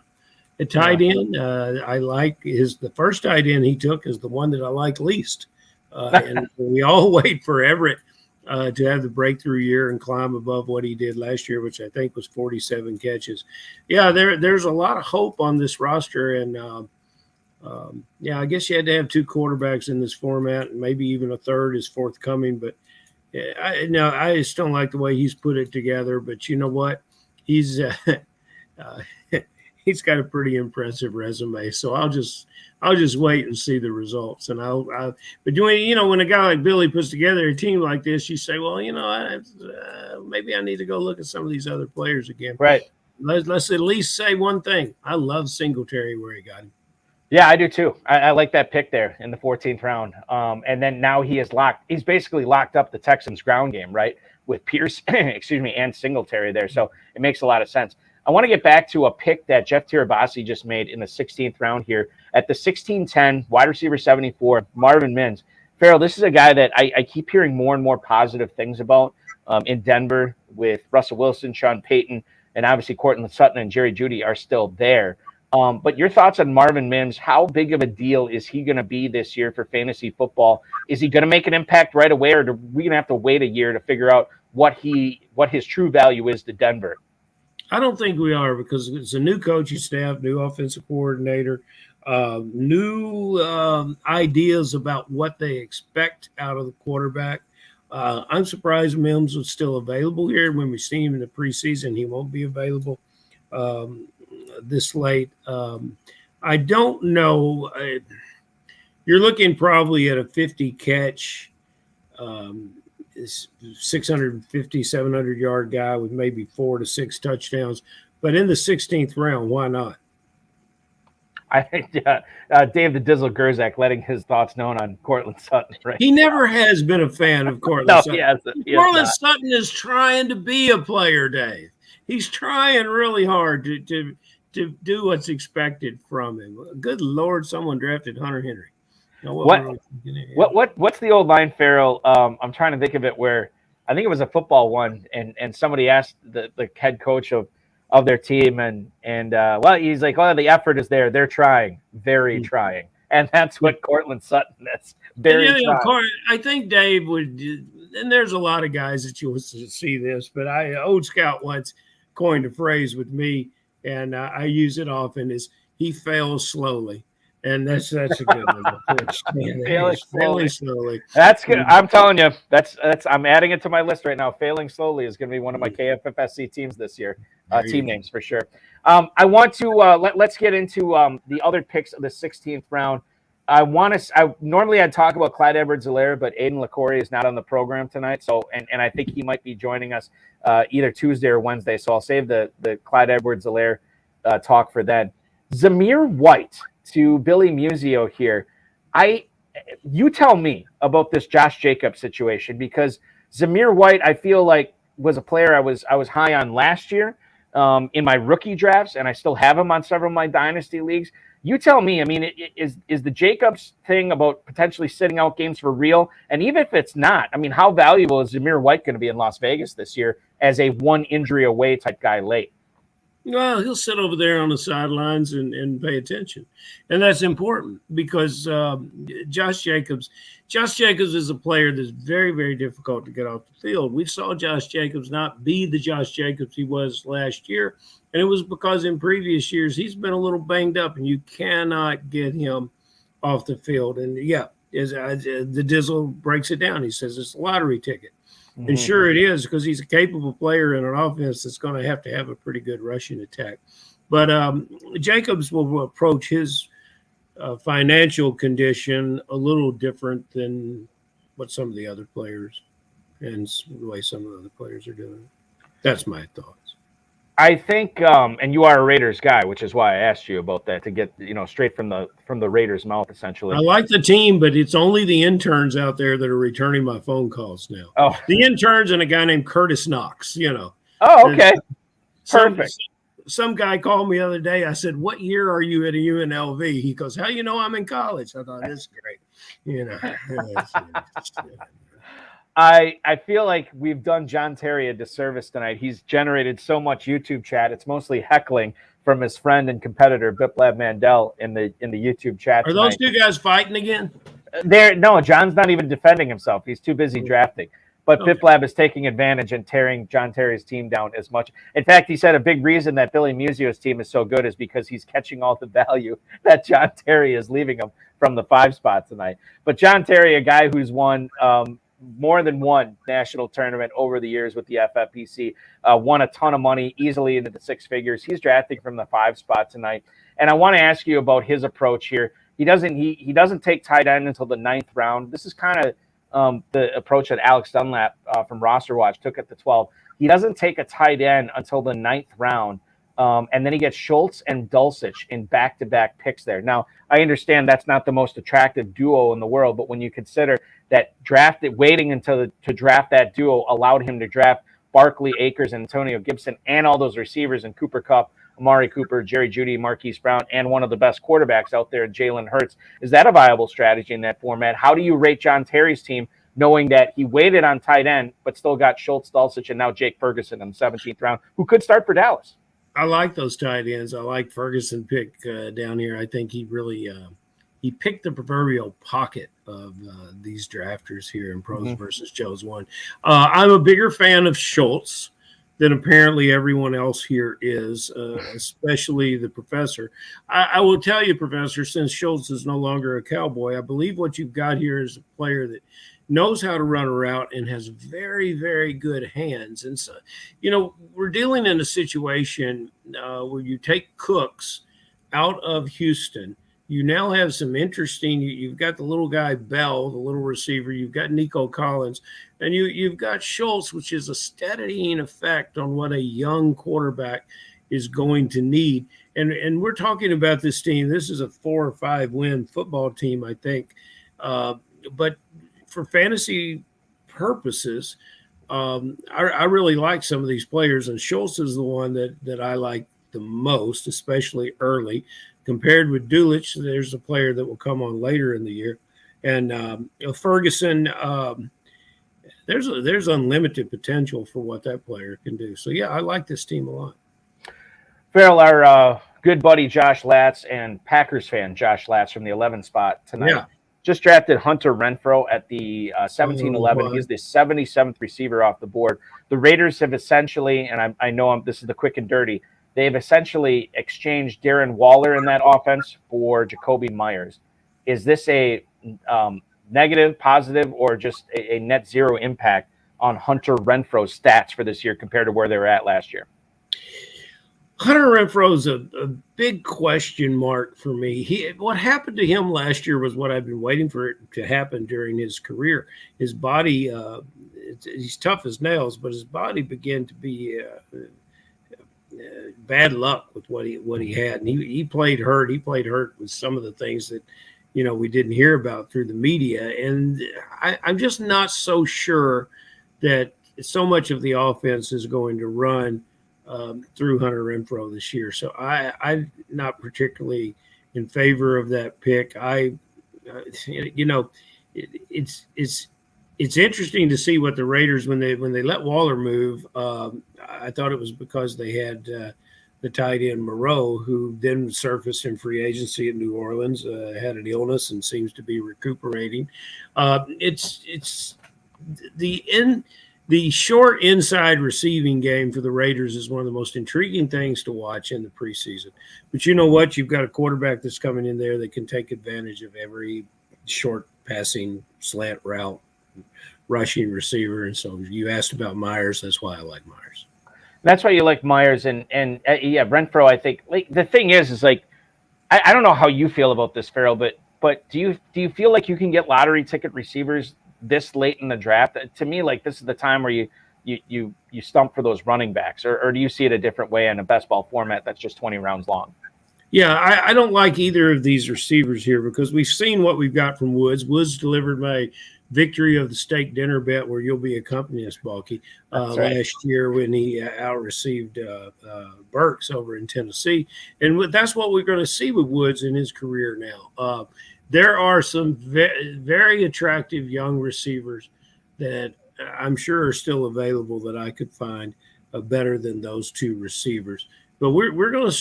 at tight end. I like the first tight end he took is the one that I like least. And we all wait for Everett to have the breakthrough year and climb above what he did last year, which I think was 47 catches. Yeah, there's a lot of hope on this roster, and I guess you had to have 2 quarterbacks in this format, and maybe even a third is forthcoming, but I just don't like the way he's put it together. But you know what? He's he's got a pretty impressive resume. So I'll just wait and see the results. And but when a guy like Billy puts together a team like this, you say, well, maybe I need to go look at some of these other players again. Right. Let's at least say one thing. I love Singletary where he got him. Yeah, I do too. I like that pick there in the 14th round. And then now he's basically locked up the Texans ground game, right? With Pierce, and Singletary there. So it makes a lot of sense. I want to get back to a pick that Jeff Tirabassi just made in the 16th round here. At the 16-10, wide receiver 74, Marvin Mims. Farrell, this is a guy that I keep hearing more and more positive things about in Denver with Russell Wilson, Sean Payton, and obviously Courtland Sutton and Jerry Jeudy are still there. But your thoughts on Marvin Mims? How big of a deal is he going to be this year for fantasy football? Is he going to make an impact right away, or are we going to have to wait a year to figure out what his true value is to Denver? I don't think we are, because it's a new coaching staff, new offensive coordinator, new ideas about what they expect out of the quarterback. I'm surprised Mims was still available here. When we see him in the preseason, he won't be available this late. I don't know. You're looking probably at a 50 catch, 650, 700-yard guy with maybe 4 to 6 touchdowns. But in the 16th round, why not? I think Dave the Dizzle Gerzak letting his thoughts known on Courtland Sutton. Right? He never has been a fan of Courtland Sutton. Courtland Sutton is trying to be a player, Dave. He's trying really hard to do what's expected from him. Good Lord, someone drafted Hunter Henry. What's the old line, Farrell? I'm trying to think of it, where I think it was a football one, and somebody asked the head coach of their team, and he's like, the effort is there. They're trying, very trying. And that's what Courtland Sutton is. Very trying. I think Dave would, and there's a lot of guys that you will see this, but Old Scout once coined a phrase with me, and I use it often, is he fails slowly. And that's a good one. Failing slowly. That's good. I'm telling you, that's I'm adding it to my list right now. Failing slowly is going to be one of my KFFSC teams this year. Team names for sure. I want to let's get into the other picks of the 16th round. Normally I'd talk about Clyde Edwards-Helaire, but Aiden LaCorey is not on the program tonight. So and I think he might be joining us either Tuesday or Wednesday. So I'll save the Clyde Edwards-Helaire talk for then. Zamir White to Billy Muzio here. You tell me about this Josh Jacobs situation, because Zamir White, I feel like, was a player I was high on last year in my rookie drafts, and I still have him on several of my dynasty leagues. You tell me. I mean, is the Jacobs thing about potentially sitting out games for real? And even if it's not, I mean, how valuable is Zamir White going to be in Las Vegas this year as a one injury away type guy late? Well, he'll sit over there on the sidelines and pay attention. And that's important because Josh Jacobs is a player that's very, very difficult to get off the field. We saw Josh Jacobs not be the Josh Jacobs he was last year, and it was because in previous years he's been a little banged up, and you cannot get him off the field. And, the Dizzle breaks it down. He says it's a lottery ticket. And sure it is, because he's a capable player in an offense that's going to have a pretty good rushing attack. But Jacobs will approach his financial condition a little different than what some of the other players and the way some of the other players are doing. That's my thoughts. I think, and you are a Raiders guy, which is why I asked you about that, to get straight from the Raiders' mouth, essentially. I like the team, but it's only the interns out there that are returning my phone calls now. Oh, the interns and a guy named Curtis Knox. Oh, okay, perfect. Some guy called me the other day. I said, "What year are you at a UNLV?" He goes, "How you know I'm in college?" I thought, "This is great." I feel like we've done John Terry a disservice tonight. He's generated so much YouTube chat. It's mostly heckling from his friend and competitor Biplab Mandel in the YouTube chat. Are those two guys fighting again? No, John's not even defending himself. He's too busy drafting. But okay. Biplab is taking advantage and tearing John Terry's team down as much. In fact, he said a big reason that Billy Muzio's team is so good is because he's catching all the value that John Terry is leaving him from the 5 spot tonight. But John Terry, a guy who's won more than one national tournament over the years with the FFPC, won a ton of money, easily into the 6 figures. He's drafting from the 5 spot tonight. And I want to ask you about his approach here. He doesn't take tight end until the 9th round. This is kind of the approach that Alex Dunlap from Roster Watch took at the 12. He doesn't take a tight end until the 9th round. And then he gets Schultz and Dulcich in back-to-back picks there. Now, I understand that's not the most attractive duo in the world, but when you consider that waiting to draft that duo allowed him to draft Barkley, Akers, and Antonio Gibson, and all those receivers in Cooper Kupp, Amari Cooper, Jerry Jeudy, Marquise Brown, and one of the best quarterbacks out there, Jalen Hurts. Is that a viable strategy in that format? How do you rate John Terry's team, knowing that he waited on tight end, but still got Schultz, Dulcich, and now Jake Ferguson in the 17th round, who could start for Dallas? I like those tight ends. I like Ferguson pick down here. I think he really he picked the proverbial pocket of these drafters here in Pros versus Joe's one. I'm a bigger fan of Schultz than apparently everyone else here is, especially the professor. I will tell you, Professor, since Schultz is no longer a Cowboy, I believe what you've got here is a player that knows how to run a route and has very, very good hands. And so, we're dealing in a situation where you take Cooks out of Houston. You now have some interesting, you've got the little guy Bell, the little receiver. You've got Nico Collins, and you've got Schultz, which is a steadying effect on what a young quarterback is going to need. And we're talking about this team. This is a 4 or 5 win football team, I think. But for fantasy purposes, I really like some of these players, and Schultz is the one that I like the most, especially early. Compared with Dulcich, there's a player that will come on later in the year. And Ferguson, there's unlimited potential for what that player can do. So, yeah, I like this team a lot. Farrell, our good buddy Josh Latz and Packers fan Josh Latz from the 11 spot tonight just drafted Hunter Renfrow at the 17-11. He's the 77th receiver off the board. The Raiders have essentially, and I know this is the quick and dirty, they've essentially exchanged Darren Waller in that offense for Jacoby Myers. Is this a negative, positive, or just a net zero impact on Hunter Renfrow's stats for this year compared to where they were at last year? Hunter Renfrow's a big question mark for me. What happened to him last year was what I've been waiting for it to happen during his career. His body, he's tough as nails, but his body began to be bad luck with what he had. And he played hurt. He played hurt with some of the things that, we didn't hear about through the media. And I'm just not so sure that so much of the offense is going to run through Hunter Renfrow this year. So I'm not particularly in favor of that pick. It's interesting to see what the Raiders, when they let Waller move. I thought it was because they had the tight end Mojo, who then surfaced in free agency at New Orleans, had an illness and seems to be recuperating. It's the short inside receiving game for the Raiders is one of the most intriguing things to watch in the preseason. But you know what? You've got a quarterback that's coming in there that can take advantage of every short passing slant route, rushing receiver. And so you asked about Myers. That's why I like Myers. That's why you like Myers and Renfro. I think the thing is like I don't know how you feel about this, Farrell, but do you feel like you can get lottery ticket receivers this late in the draft? To me, like this is the time where you stump for those running backs, or do you see it a different way in a best ball format that's just 20 rounds long? Yeah, I don't like either of these receivers here because we've seen what we've got from Woods. Woods delivered my victory of the steak dinner bet where you'll be accompanying us, Balky, right. Last year when he out-received Burks over in Tennessee. And that's what we're going to see with Woods in his career now. There are some very attractive young receivers that I'm sure are still available that I could find better than those two receivers. But we're gonna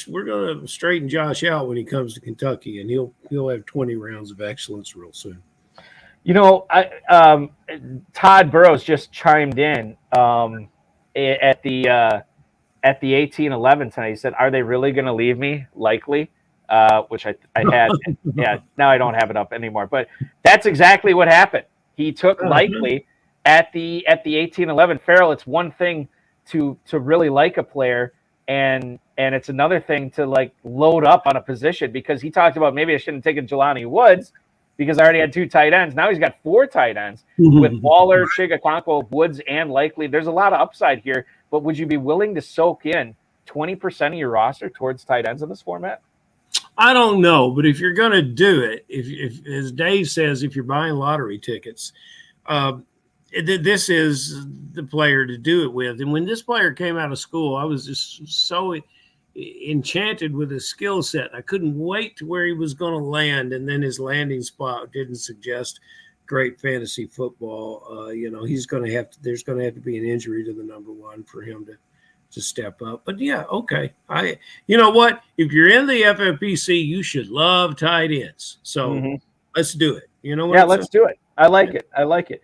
straighten Josh out when he comes to Kentucky, and he'll have 20 rounds of excellence real soon. You know, Todd Burrows just chimed in at the 18-11 tonight. He said, "Are they really going to leave me? Likely." Which I had. Yeah, now I don't have it up anymore. But that's exactly what happened. He took likely at the 18-11. Farrell, it's one thing to really like a player, and it's another thing to like load up on a position, because he talked about maybe I shouldn't have taken Jelani Woods because I already had 2 tight ends. Now he's got 4 tight ends with Waller, Chigakonko, Woods, and Likely. There's a lot of upside here, but would you be willing to soak in 20% of your roster towards tight ends in this format? I don't know, but if you're going to do it, if as Dave says, if you're buying lottery tickets, this is the player to do it with. And when this player came out of school, I was just so enchanted with his skill set. I couldn't wait to where he was going to land, and then his landing spot didn't suggest great fantasy football. He's going to have to. There's going to have to be an injury to the number one for him to step up. But yeah, okay. You know what? If you're in the FFPC, you should love tight ends. So let's do it. You know what? Yeah, let's do it. I like it. I like it.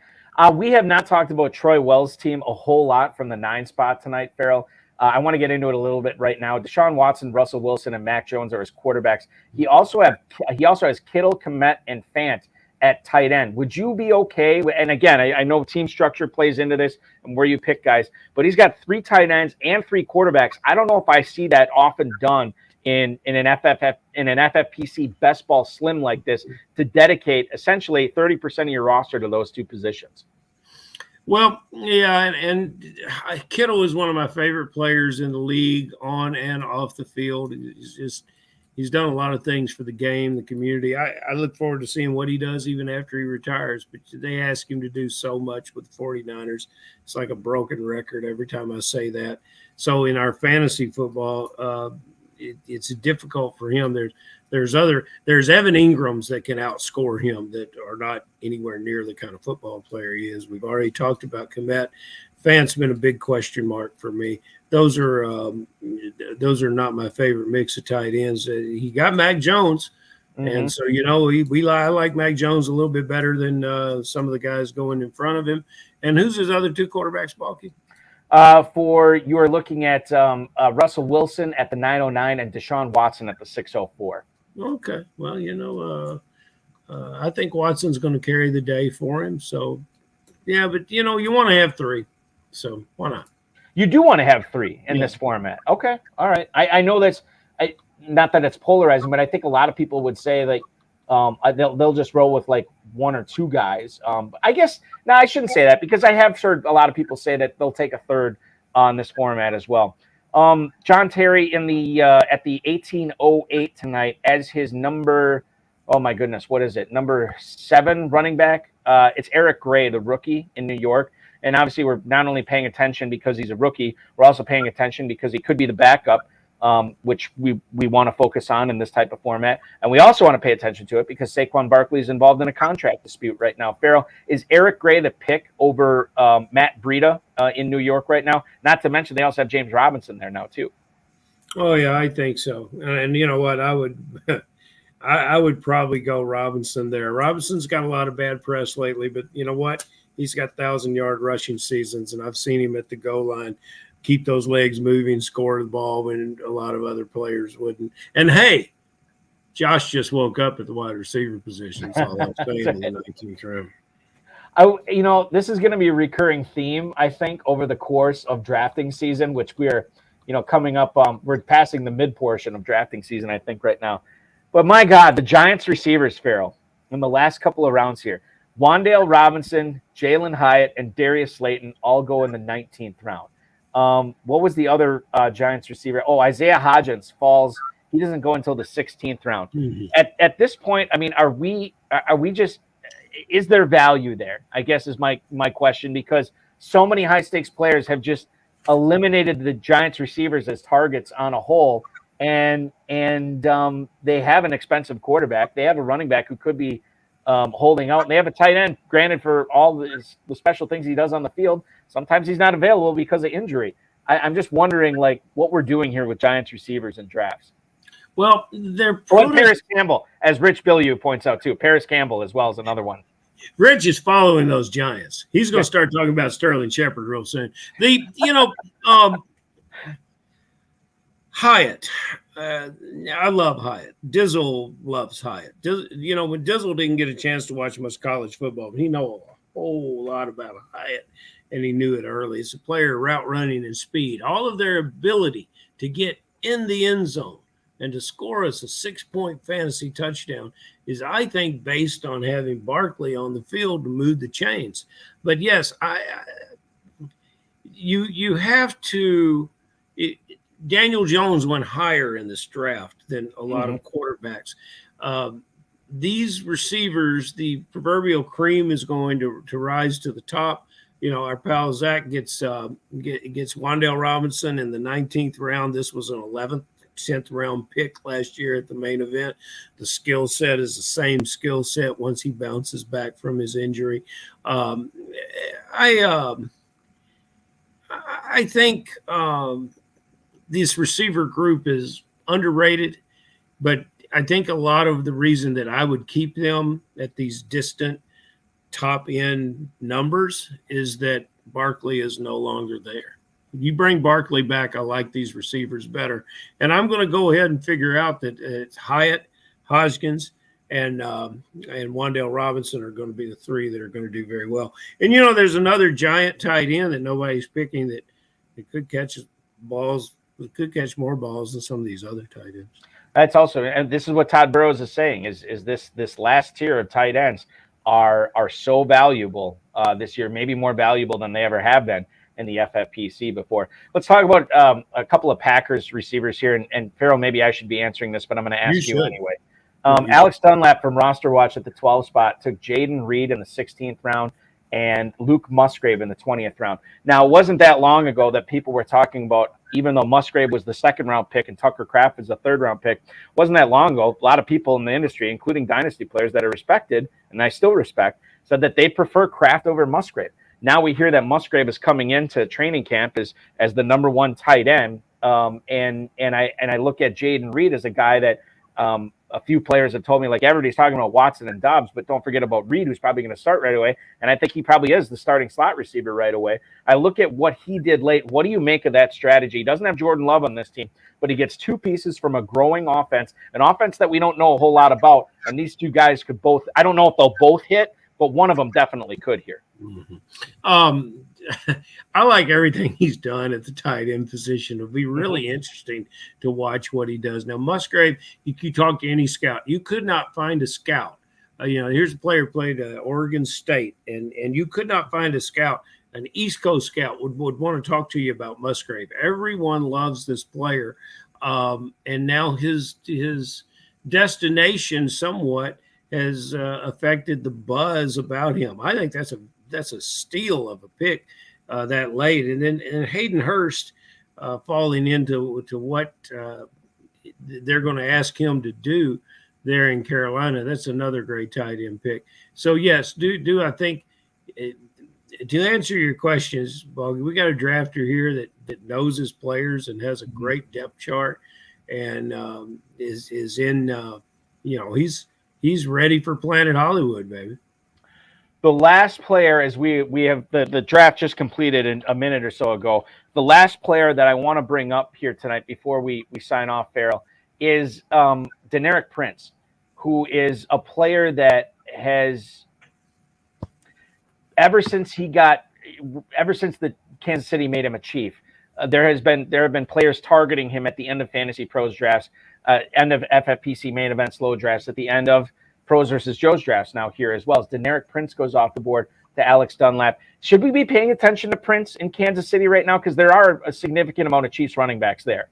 We have not talked about Troy Wells' team a whole lot from the 9 spot tonight, Farrell. I want to get into it a little bit right now. Deshaun Watson, Russell Wilson, and Mac Jones are his quarterbacks. He also has Kittle, Kmet, and Fant at tight end. Would you be okay with, and again, I know team structure plays into this and where you pick guys, but he's got 3 tight ends and 3 quarterbacks. I don't know if I see that often done in an FFPC best ball slim like this, to dedicate essentially 30% of your roster to those 2 positions. Well, yeah, and Kittle is one of my favorite players in the league on and off the field. He's done a lot of things for the game, the community. I look forward to seeing what he does even after he retires. But they ask him to do so much with the 49ers. It's like a broken record every time I say that. So in our fantasy football, it's difficult for him. There's Evan Ingrams that can outscore him that are not anywhere near the kind of football player he is. We've already talked about Kmet. Fant's been a big question mark for me. Those are not my favorite mix of tight ends. He got Mac Jones, and so I like Mac Jones a little bit better than some of the guys going in front of him. And who's his other 2 quarterbacks, Balky? You are looking at Russell Wilson at the 909 and Deshaun Watson at the 604. Okay, well, I think Watson's going to carry the day for him. So, yeah, but you want to have 3, so why not? You do want to have 3 in this format. Okay. All right. I know that's not that it's polarizing, but I think a lot of people would say like they'll just roll with like 1 or 2 guys. I guess I shouldn't say that, because I have heard a lot of people say that they'll take a 3rd on this format as well. John Terry in the at the 1808 tonight as his number. Oh my goodness, what is it? Number 7 running back. It's Eric Gray, the rookie in New York. And obviously, we're not only paying attention because he's a rookie, we're also paying attention because he could be the backup which we want to focus on in this type of format. And we also want to pay attention to it because Saquon Barkley is involved in a contract dispute right now. Farrell, is Eric Gray the pick over Matt Breida in New York right now? Not to mention they also have James Robinson there now too. Oh yeah, I think so. And you know what, I would I would probably go Robinson there. Robinson's got a lot of bad press lately, but you know what? He's got 1,000-yard rushing seasons, and I've seen him at the goal line keep those legs moving, score the ball when a lot of other players wouldn't. And hey, Josh just woke up at the wide receiver position. That's all I'm saying in the 19th round. This is going to be a recurring theme, I think, over the course of drafting season, which we are, coming up. We're passing the mid portion of drafting season, I think, right now. But my God, the Giants receivers, Farrell, in the last couple of rounds here, Wan'Dale Robinson, Jalen Hyatt, and Darius Slayton all go in the 19th round. What was the other Giants receiver? Oh, Isaiah Hodgins falls. He doesn't go until the 16th round. Mm-hmm. At this point, I mean, are we just, is there value there? I guess is my question, because so many high stakes players have just eliminated the Giants receivers as targets on a whole, and they have an expensive quarterback. They have a running back who could be holding out. And they have a tight end, granted, for all the special things he does on the field. Sometimes he's not available because of injury. I'm just wondering, what we're doing here with Giants receivers and drafts. Well, they're Paris Campbell, as Rich Bilyeu points out too. Paris Campbell as well as another one. Rich is following those Giants. He's going to start talking about Sterling Shepard real soon. Hyatt. I love Hyatt. Dizzle loves Hyatt. When Dizzle didn't get a chance to watch much college football, but he knows a whole lot about Hyatt, and he knew it early. It's a player, route running and speed. All of their ability to get in the end zone and to score us a 6-point fantasy touchdown is, I think, based on having Barkley on the field to move the chains. But yes, you have to. Daniel Jones went higher in this draft than a lot of quarterbacks. These receivers, the proverbial cream is going to rise to the top. Our pal Zach gets Wan'Dale Robinson in the 19th round. This was an 11th, 10th round pick last year at the main event. The skill set is the same skill set once he bounces back from his injury. I think this receiver group is underrated, but I think a lot of the reason that I would keep them at these distant top end numbers is that Barkley is no longer there. If you bring Barkley back, I like these receivers better. And I'm going to go ahead and figure out that it's Hyatt, Hodgins, and Wan'Dale Robinson are going to be the three that are going to do very well. And, there's another giant tight end that nobody's picking that it could catch balls. It could catch more balls than some of these other tight ends. That's also, and this is what Todd Burrows is saying, is this last tier of tight ends are so valuable this year, maybe more valuable than they ever have been in the FFPC before. Let's talk about a couple of Packers receivers here, and Farrell, maybe I should be answering this, but I'm going to ask you anyway. Alex Dunlap from Roster Watch at the 12 spot took Jaden Reed in the 16th round and Luke Musgrave in the 20th round. Now, it wasn't that long ago that people were talking about, even though Musgrave was the 2nd round pick and Tucker Kraft is the 3rd round pick, wasn't that long ago, a lot of people in the industry, including dynasty players that are respected, and I still respect, said that they prefer Kraft over Musgrave. Now we hear that Musgrave is coming into training camp as the number 1 tight end. And I look at Jaden Reed as a guy that a few players have told me, everybody's talking about Watson and Dobbs, but don't forget about Reed, who's probably going to start right away. And I think he probably is the starting slot receiver right away. I look at what he did late. What do you make of that strategy? He doesn't have Jordan Love on this team, but he gets 2 pieces from a growing offense, an offense that we don't know a whole lot about. And these 2 guys could both, I don't know if they'll both hit, but one of them definitely could here. Mm-hmm. I like everything he's done at the tight end position. It'll be really interesting to watch what he does. Now, Musgrave, you talk to any scout. You could not find a scout. Here's a player played Oregon State, and you could not find a scout, an East Coast scout would want to talk to you about Musgrave. Everyone loves this player, and now his destination somewhat has affected the buzz about him. I think that's a steal of a pick that late. And then Hayden Hurst, falling into what they're going to ask him to do there in Carolina. That's another great tight end pick. So yes, do I think to answer your questions, Boggy, we got a drafter here that knows his players and has a great depth chart, and is in he's ready for Planet Hollywood, baby. The last player, as we have the draft just completed in a minute or so ago, the last player that I want to bring up here tonight before we sign off, Farrell, is Deneric Prince, who is a player that has ever since the Kansas City made him a Chief, there have been players targeting him at the end of Fantasy Pros drafts, end of FFPC main event slow drafts, at the end of Pros versus Joe's drafts now here as well. As Deneric Prince goes off the board to Alex Dunlap. Should we be paying attention to Prince in Kansas City right now? Because there are a significant amount of Chiefs running backs there.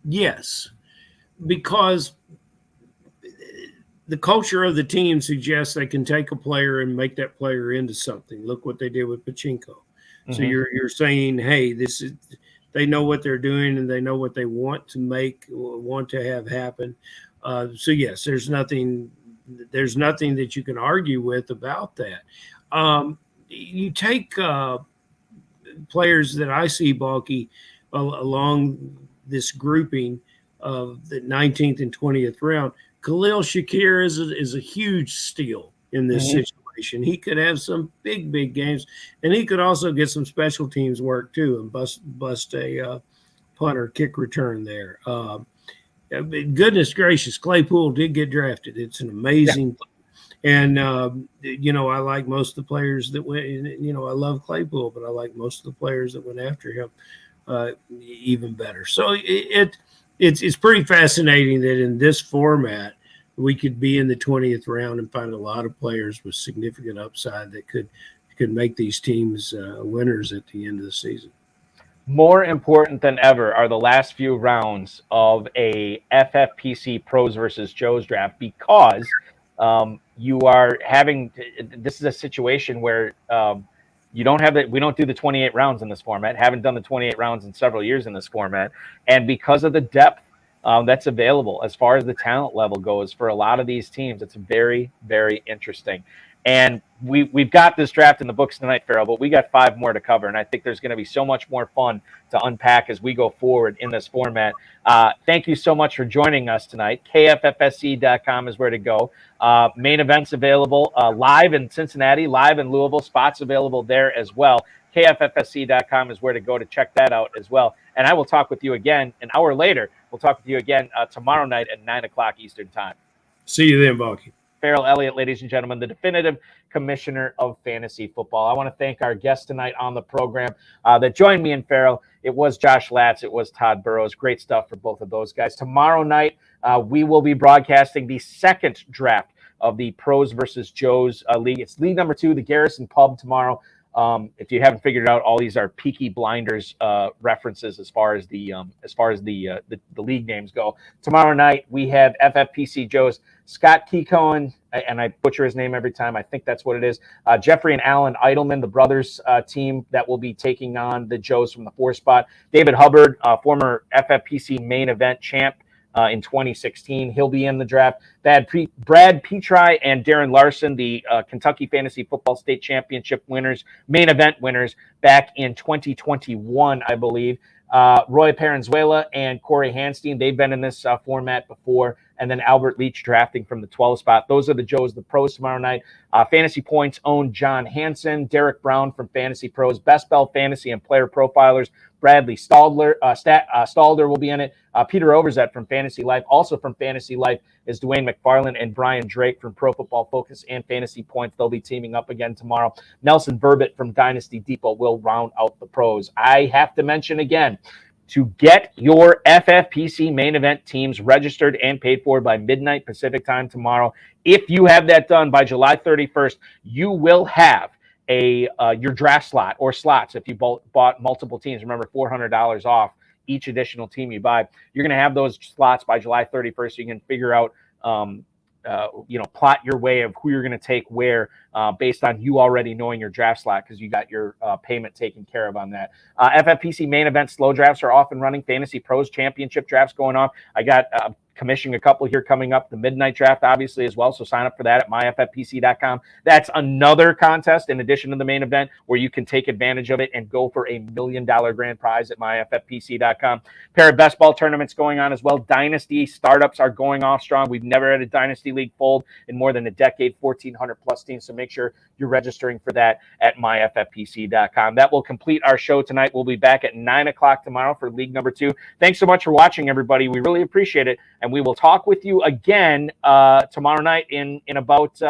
Yes, because the culture of the team suggests they can take a player and make that player into something. Look what they did with Pachinko. Mm-hmm. So you're saying, hey, they know what they're doing and they know what they want to have happen. So yes, there's nothing that you can argue with about that. You take players that I see, Balky, along this grouping of the 19th and 20th round. Khalil Shakir is a huge steal in this situation. He could have some big games, and he could also get some special teams work too and bust a punt or kick return there. Goodness gracious, Claypool did get drafted. It's an amazing and I like most of the players that went. I love Claypool, but I like most of the players that went after him even better. So it's pretty fascinating that in this format we could be in the 20th round and find a lot of players with significant upside that could make these teams winners at the end of the season. More important than ever are the last few rounds of a FFPC Pros versus Joe's draft, because you are having this is a situation where we don't do the 28 rounds in this format. Haven't done the 28 rounds in several years in this format. And because of the depth that's available as far as the talent level goes for a lot of these teams, it's very, very interesting. And we've got this draft in the books tonight, Farrell, but we got 5 more to cover. And I think there's going to be so much more fun to unpack as we go forward in this format. Thank you so much for joining us tonight. KFFSC.com is where to go. Main events available live in Cincinnati, live in Louisville, spots available there as well. KFFSC.com is where to go to check that out as well. And I will talk with you again an hour later. We'll talk with you again tomorrow night at 9 o'clock Eastern time. See you then, Balky. Farrell Elliott, ladies and gentlemen, the definitive commissioner of fantasy football. I want to thank our guests tonight on the program that joined me and Farrell. It was Josh Latz. It was Todd Burrows. Great stuff for both of those guys. Tomorrow night, we will be broadcasting the second draft of the Pros versus Joe's league. It's league number 2, the Garrison Pub tomorrow. If you haven't figured it out, all these are Peaky Blinders references as far as the league names go. Tomorrow night we have FFPC Joe's Scott Keycohen, and I butcher his name every time. I think that's what it is. Jeffrey and Alan Eidelman, the brothers team that will be taking on the Joes from the 4 spot. David Hubbard, former FFPC main event champ in 2016. He'll be in the draft. Brad Petri and Darren Larson, the Kentucky Fantasy Football State Championship winners, main event winners back in 2021, I believe. Roy Parenzuela and Corey Hanstein, they've been in this format before. And then Albert Leach drafting from the 12 spot. Those are the Joes, the Pros tomorrow night. Fantasy Points own John Hansen, Derek Brown from Fantasy Pros, Best Bell Fantasy and Player Profilers, Bradley Stalder will be in it. Peter Overzet from Fantasy Life. Also from Fantasy Life is Dwayne McFarland and Brian Drake from Pro Football Focus and Fantasy Points. They'll be teaming up again tomorrow. Nelson Burbett from Dynasty Depot will round out the Pros. I have to mention again, to get your FFPC main event teams registered and paid for by midnight Pacific time tomorrow, if you have that done by July 31st, you will have your draft slot or slots. If you bought multiple teams, remember $400 off each additional team you buy. You're going to have those slots by July 31st, so you can figure out plot your way of who you're going to take where based on you already knowing your draft slot because you got your payment taken care of on that. FFPC main event slow drafts are off and running. Fantasy Pros championship drafts going on. I got commissioning a couple here coming up. The midnight draft, obviously, as well. So sign up for that at myffpc.com. That's another contest in addition to the main event where you can take advantage of it and go for $1 million grand prize at myffpc.com. Pair of best ball tournaments going on as well. Dynasty startups are going off strong. We've never had a Dynasty League fold in more than a decade, 1,400 plus teams. So make sure you're registering for that at myffpc.com. That will complete our show tonight. We'll be back at 9 o'clock tomorrow for League number 2. Thanks so much for watching, everybody. We really appreciate it. And we will talk with you again tomorrow night in about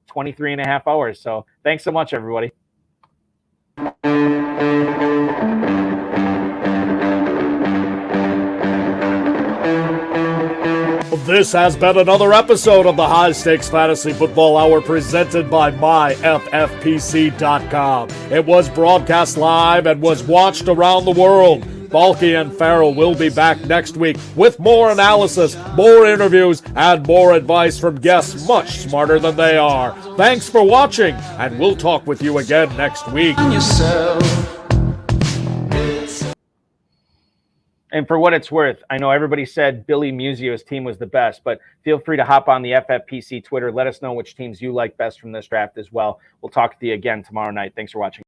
23 and a half hours. So thanks so much, everybody. This has been another episode of the High Stakes Fantasy Football Hour presented by myffpc.com. It was broadcast live and was watched around the world. Balky and Farrell will be back next week with more analysis, more interviews, and more advice from guests much smarter than they are. Thanks for watching, and we'll talk with you again next week. And for what it's worth, I know everybody said Billy Muzio's team was the best, but feel free to hop on the FFPC Twitter. Let us know which teams you like best from this draft as well. We'll talk to you again tomorrow night. Thanks for watching.